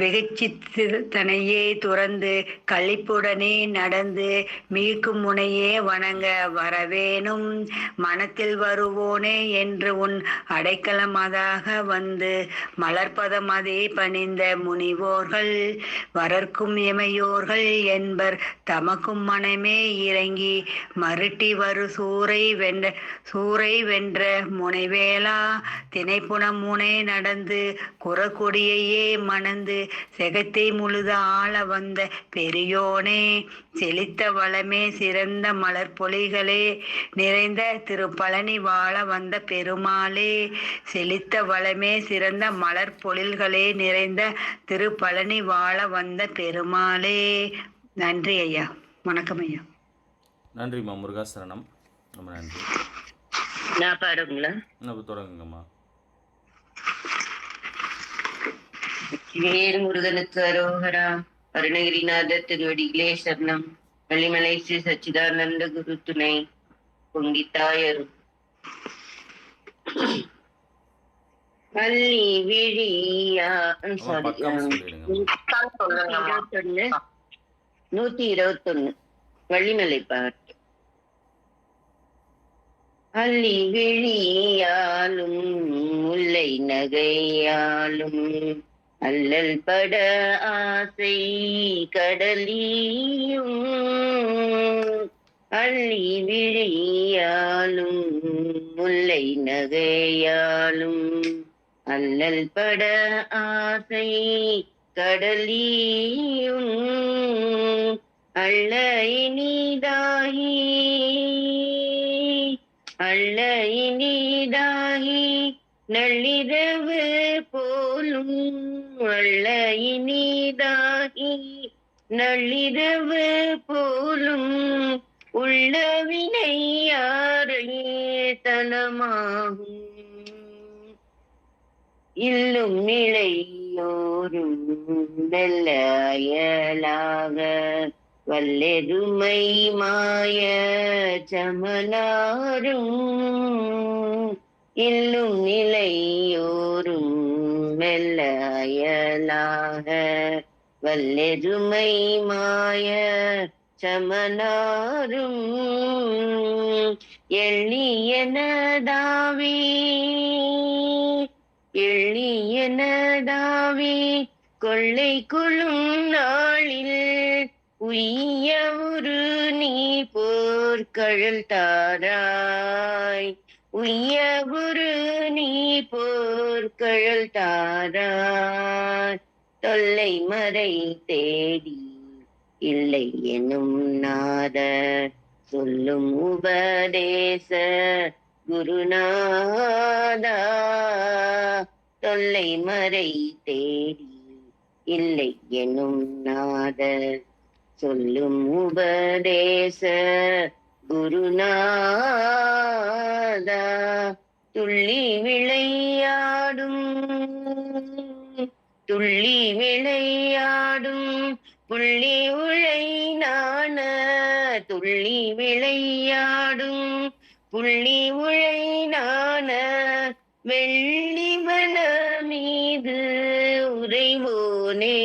வெகுச்சித்தனையே துறந்து களிப்புடனே நடந்து மீட்கும் முனையே வணங்க வரவேணும் மனத்தில் வருவோனே என்று உன் அடைக்கலமதாக வந்து மலர்பதம் அதே பணிந்த முனிவோர்கள் வரர்க்கும் இமையோர்கள் என்பர் தமக்கும் மனமே இறங்கி மருட்டி வரு சூரை வென்ற முனைவேளா திணைப்புணம் முனை நடந்து குறக்கொடியையே மணந்து செகத்தை முழுத ஆள வந்த பெரியோனே செழித்த வளமே சிறந்த மலர் பொலிகளே நிறைந்த திருப்பழனி வாழ வந்த பெருமாளே செழித்த வளமே சிறந்த மலர் பொழில்களே நிறைந்த திருப்பழனி வாழ வந்த பெருமாளே. நன்றி ஐயா. வணக்கம் ஐயா. நன்றிம்மா முருகாசரணம். ரொம்ப நன்றி. நான் பாடுங்களா? தொடங்குங்கம்மா. வேறு முருகனுக்கு அரோகரா. அருணகிரிநாதர் திருவடிகளே சரணம். வள்ளிமலை ஸ்ரீ சச்சிதானந்த குரு துணை. பொங்கித்தாயரும் பள்ளி விழியா 121 வள்ளிமலை பாட்டு. அள்ளி விழியாலும் முல்லை நகையாலும் அல்லல் பட ஆசை கடலியும் அள்ளி விழியாலும் முல்லை நகையாலும் அல்லல் பட ஆசை கடலியும் அள்ள இனிதாகி நள்ளிரவு போலும் அள்ள இனிதாகி நள்ளிரவு போலும் உள்ள வினை யாரையே தலமாகும் இல்லும் நிலையோரும் வெல்ல அயலாக வல்லெருமை மாய சமனாரும் இல்லும் நிலையோரும் மெல்ல அயலாக வல்லெருமை மாய சமனாரும் எள்ளியனதாவே கொள்ளை கொள்ளும் நாளில் உய்ய ஒரு நீ போர்க்கழல் தாராய் உய்ய ஒரு நீ போர்க்கழல் தாராய் தொல்லை மறை தேடி இல்லை எனும் நாத சொல்லும் உபதேச குருநாதா தொல்லை மறை தேடி இல்லை எனும் நாத சொல்லும் உபதேச குருநாதா துள்ளி விளையாடும் புள்ளி உழை நாண துள்ளி விளையாடும் புள்ளி உழை நாண வெள்ளிவன மீது உறைவோனே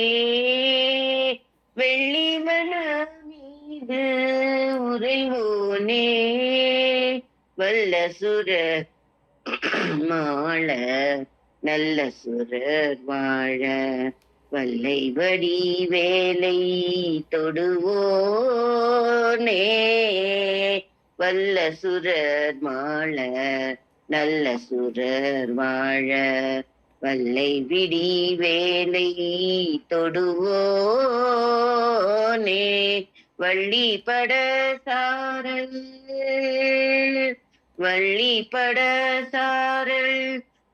வெள்ளிவன மீது உறைவோனே வல்ல சுர மாள நல்ல சுரர் வாழ வல்லை வடி வேலை தொடுவோனே வல்ல சுரர் மாள நல்ல சுரர் வாழ வல்லை விடி வேலை தொடுவோனே வள்ளி பட சாரல்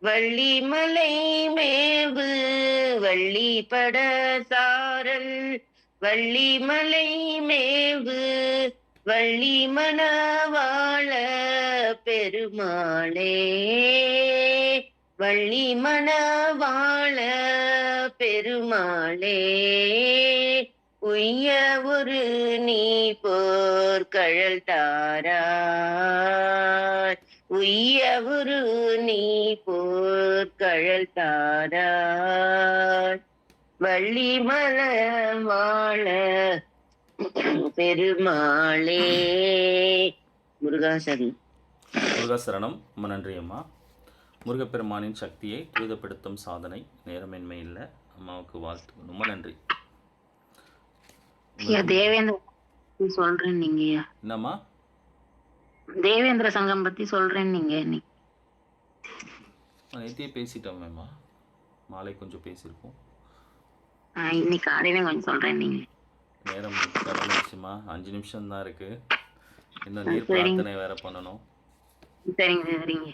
வள்ளி மலை மேவு வள்ளி பட சாரல் வள்ளிமலை மேவு வள்ளி மணவாள பெருமாளே, வள்ளி மணவாள பெருமாளே, உய்ய ஒரு நீ போர்க்கழல் தாராய், உய்ய ஒரு நீ போர்க்கழல் தாராய், வள்ளி மணவாள பெருமாளே. முருகாசன். முருகாசரணம். ரொம்ப நன்றி அம்மா. முருகப்பெருமானின் சக்தியை துரிதப்படுத்தும் சாதனை, நேரமின்மை இல்லை. அம்மாவுக்கு வாழ்த்து. ரொம்ப நன்றி. தேவேந்திர சொல்றேன் நீங்க. என்னம்மா? தேவேந்திர சங்கம் பத்தி சொல்றேன் நீங்க. நேத்தியே பேசிட்டோம் மேம்மா, மாலை கொஞ்சம் பேசியிருக்கோம். இன்னைக்கு காலையில கொஞ்சம் சொல்றேன் நீங்க. நேரம் கடந்துச்சுமா, 5 நிமிஷம் தான் இருக்கு. இன்னும் நீர் பிரார்த்தனை வேற பண்ணணும். சரிங்க சரிங்க.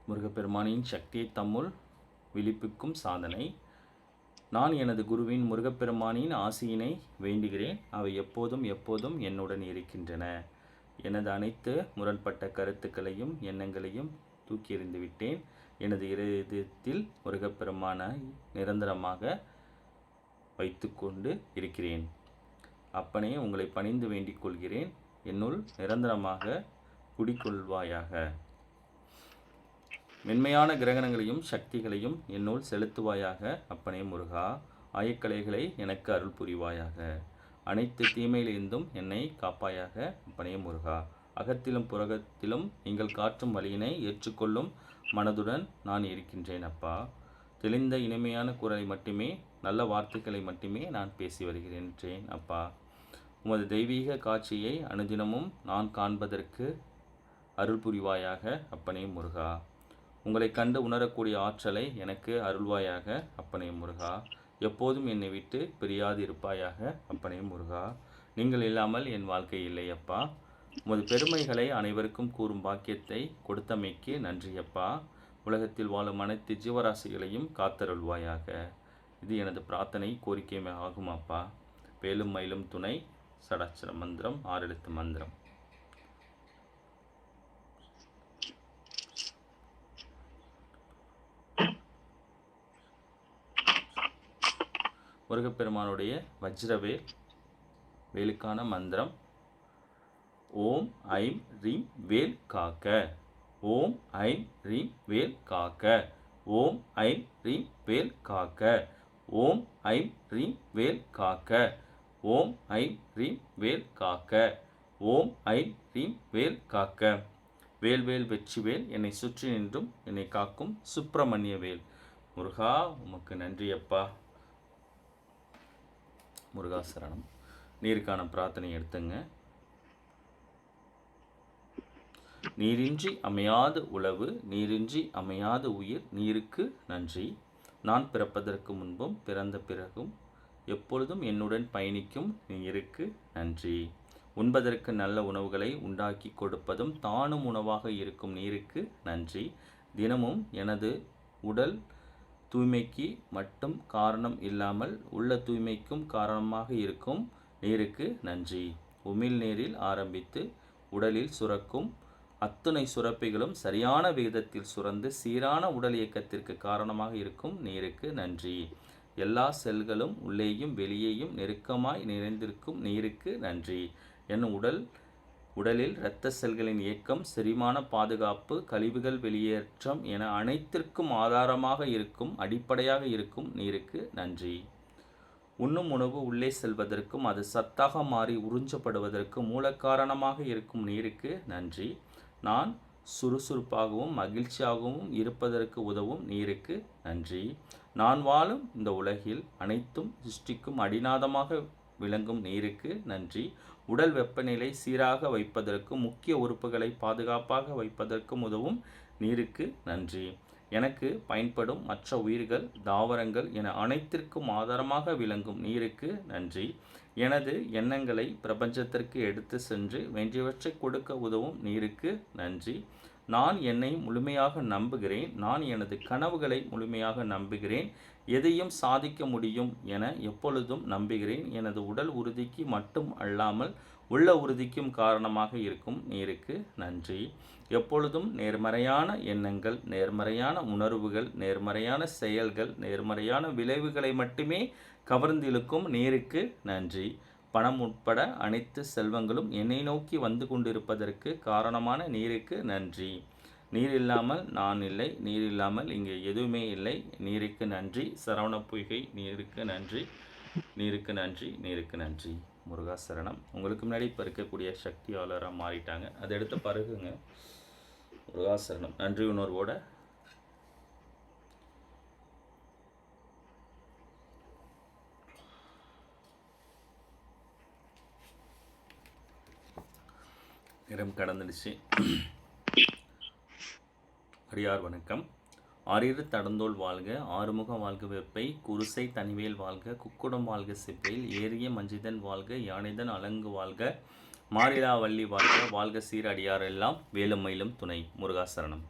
முருகப்பெருமானின் சக்தியை தம்முள் விழிப்புக்கும் சாதனை. நான் எனது குருவின் முருகப்பெருமானின் ஆசியினை வேண்டுகிறேன். அவை எப்போதும் எப்போதும் என்னுடன் இருக்கின்றன. எனது அனைத்து முரண்பட்ட கருத்துக்களையும் எண்ணங்களையும் தூக்கி எறிந்து விட்டேன். எனது இதயத்தில் முருகப்பெருமானை நிரந்தரமாக வைத்து கொண்டு இருக்கிறேன். அப்பனே, உங்களை பணிந்து வேண்டிக் கொள்கிறேன். என்னுள் நிரந்தரமாக குடிக்கொள்வாயாக. மென்மையான கிரகணங்களையும் சக்திகளையும் என்னுள் செலுத்துவாயாக. அப்பனே முருகா, ஆயக்கலைகளை எனக்கு அருள் புரிவாயாக. அனைத்து தீமையிலிருந்தும் என்னை காப்பாயாக. அப்பனே முருகா, அகத்திலும் புறகத்திலும் நீங்கள் காட்டும் வழியினை ஏற்றுக்கொள்ளும் மனதுடன் நான் இருக்கின்றேன். அப்பா, தெளிந்த இனிமையான குரலை மட்டுமே, நல்ல வார்த்தைகளை மட்டுமே நான் பேசி வருகின்றேன். அப்பா, உமது தெய்வீக காட்சியை அனுதினமும் நான் காண்பதற்கு அருள் புரிவாயாக. அப்பனே முருகா, உங்களை கண்டு உணரக்கூடிய ஆற்றலை எனக்கு அருள்வாயாக. அப்பனே முருகா, எப்போதும் என்னை விட்டு பிரியாது இருப்பாயாக. அப்பனே முருகா, நீங்கள் இல்லாமல் என் வாழ்க்கை இல்லை. அப்பா, உமது பெருமைகளை அனைவருக்கும் கூறும் பாக்கியத்தை கொடுத்தமைக்கு நன்றி. அப்பா, உலகத்தில் வாழும் அனைத்து ஜீவராசிகளையும் காத்தருள்வாயாக. இது எனது பிரார்த்தனை, கோரிக்கை ஆகும். அப்பா, வேலும் மயிலும் துணை. சடாட்சர மந்திரம், 6 எழுத்து மந்திரம். முருகப்பெருமானுடைய வஜ்ரவேல் வேலுக்கான மந்திரம். ஓம் ஐம் ரீம் வேல் காக்க. ஓம் ஐம் ரீம் வேல் காக்க. ஓம் ஐம் ரீம் வேல் காக்க. ஓம் ஐம் ரீம் வேல் காக்க. ஓம் ஐம் ரீம் வேல் காக்க. ஓம் ஐம் ரீம் வேல் காக்க. வேல்வேல் வெற்றிவேல், என்னை சுற்றி நின்றும் என்னை காக்கும் சுப்பிரமணிய வேல். முருகா, உமக்கு நன்றி அப்பா. முருகாசரணம். நீருக்கான பிரார்த்தனை எடுத்துங்க. நீரின்றி அமையாத உழவு, நீரின்றி அமையாத உயிர், நீருக்கு நன்றி. நான் பிறப்பதற்கு முன்பும் பிறந்த பிறகும் எப்பொழுதும் என்னுடன் பயணிக்கும் நீருக்கு நன்றி. உண்பதற்கு நல்ல உணவுகளை உண்டாக்கி கொடுப்பதும் தானும் உணவாக இருக்கும் நீருக்கு நன்றி. தினமும் எனது உடல் தூய்மைக்கு மட்டும் காரணம் இல்லாமல் உள்ள தூய்மைக்கும் காரணமாக இருக்கும் நீருக்கு நன்றி. உமிழ் நீரில் ஆரம்பித்து உடலில் சுரக்கும் அத்துணை சுரப்பிகளும் சரியான விகிதத்தில் சுரந்து சீரான உடல் இயக்கத்திற்கு காரணமாக இருக்கும் நீருக்கு நன்றி. எல்லா செல்களும் உள்ளேயும் வெளியேயும் நெருக்கமாய் நிறைந்திருக்கும் நீருக்கு நன்றி. என் உடலில் இரத்த செல்களின் இயக்கம், செரிமான பாதுகாப்பு, கழிவுகள் வெளியேற்றம் என அனைத்திற்கும் ஆதாரமாக இருக்கும், அடிப்படையாக இருக்கும் நீருக்கு நன்றி. உண்ணும் உணவு உள்ளே செல்வதற்கும் அது சத்தாக மாறி உறிஞ்சப்படுவதற்கும் மூலக்காரணமாக இருக்கும் நீருக்கு நன்றி. நான் சுறுசுறுப்பாகவும் மகிழ்ச்சியாகவும் இருப்பதற்கு உதவும் நீருக்கு நன்றி. நான் வாழும் இந்த உலகில் அனைத்தும் சிருஷ்டிக்கும் அடிநாதமாக விளங்கும் நீருக்கு நன்றி. உடல் வெப்பநிலை சீராக வைப்பதற்கும் முக்கிய உறுப்புகளை பாதுகாப்பாக வைப்பதற்கும் உதவும் நீருக்கு நன்றி. எனக்கு பயன்படும் மற்ற உயிர்கள், தாவரங்கள் என அனைத்திற்கும் ஆதாரமாக விளங்கும் நீருக்கு நன்றி. எனது எண்ணங்களை பிரபஞ்சத்திற்கு எடுத்து சென்று வேண்டியவற்றை கொடுக்க உதவும் நீருக்கு நன்றி. நான் என்னை முழுமையாக நம்புகிறேன். நான் எனது கனவுகளை முழுமையாக நம்புகிறேன். எதையும் சாதிக்க முடியும் என எப்பொழுதும் நம்புகிறேன். எனது உடல் உறுதிக்கு மட்டும் அல்லாமல் உள்ள உறுதிக்கும் காரணமாக இருக்கும் நீருக்கு நன்றி. எப்பொழுதும் நேர்மறையான எண்ணங்கள், நேர்மறையான உணர்வுகள், நேர்மறையான செயல்கள், நேர்மறையான விளைவுகளை மட்டுமே கவர்ந்திழுக்கும் நீருக்கு நன்றி. பணம் உட்பட அனைத்து செல்வங்களும் என்னை நோக்கி வந்து கொண்டிருப்பதற்கு காரணமான நீருக்கு நன்றி. நீர் இல்லாமல் நான் இல்லை. நீர் இல்லாமல் இங்கே எதுவுமே இல்லை. நீருக்கு நன்றி. சரவண பொய்கை நீருக்கு நன்றி. நீருக்கு நன்றி. நீருக்கு நன்றி. முருகாசரணம். உங்களுக்கு முன்னாடி இப்போ இருக்கக்கூடிய சக்தியாளராக மாறிட்டாங்க. அதை எடுத்து பருகுங்க. முருகாசரணம். நன்றி உணர்வோட நேரம் கடந்துடுச்சு. அடியார் வணக்கம். ஆறிரு தடந்தோள் வாழ்க, ஆறுமுகம் வாழ்க வெப்பை, குருசை தனிவேல் வாழ்க, குக்குடம் வாழ்க செப்பையில், ஏறிய மஞ்சிதன் வாழ்க, யானைதன் அலங்கு வாழ்க, மாரிலா வள்ளி வாழ்க, வாழ்க சீர் அடியார் எல்லாம் வேலுமயிலும் துணை. முருகாசரணம்.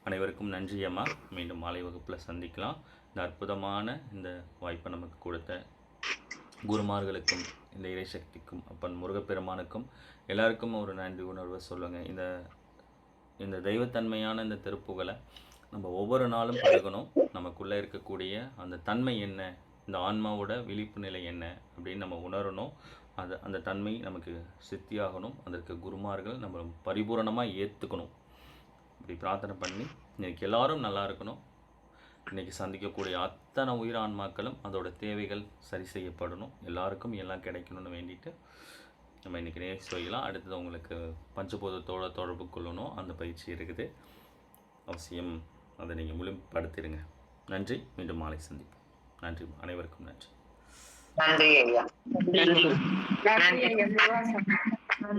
அனைவருக்கும் நன்றி அம்மா. மீண்டும் மாலை வகுப்பில் சந்திக்கலாம். இந்த அற்புதமான இந்த வாய்ப்பை நமக்கு கொடுத்த குருமார்களுக்கும் இந்த இறைசக்திக்கும் அப்பன் முருகப்பெருமானுக்கும் எல்லாருக்கும் ஒரு நன்றி உணர்வை சொல்லுங்கள். இந்த தெய்வத்தன்மையான இந்த திருப்புகளை நம்ம ஒவ்வொரு நாளும் பழகணும். நமக்குள்ளே இருக்கக்கூடிய அந்த தன்மை என்ன, இந்த ஆன்மாவோட விழிப்பு நிலை என்ன அப்படின்னு நம்ம உணரணும். அந்த தன்மை நமக்கு சித்தியாகணும். அதற்கு குருமார்கள் நம்ம பரிபூரணமாக ஏற்றுக்கணும். இப்படி பிரார்த்தனை பண்ணி இன்றைக்கி எல்லோரும் நல்லா இருக்கணும். இன்றைக்கி சந்திக்கக்கூடிய அத்தனை உயிர் ஆன்மாக்களும் அதோட தேவைகள் சரி செய்யப்படணும். எல்லாருக்கும் எல்லாம் கிடைக்கணும்னு வேண்டிட்டு நம்ம இன்றைக்கி நேர் செய்யலாம். அடுத்தது உங்களுக்கு பஞ்சபூதத்தோட தொடர்பு கொள்ளணும். அந்த பயிற்சி இருக்குது. அவசியம் அதை நீங்கள் முழுமைப்படுத்திடுங்க. நன்றி. மீண்டும் மாலை சந்திப்போம். நன்றி. அனைவருக்கும் நன்றி. நன்றி ஐயா.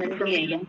நன்றி ஐயா.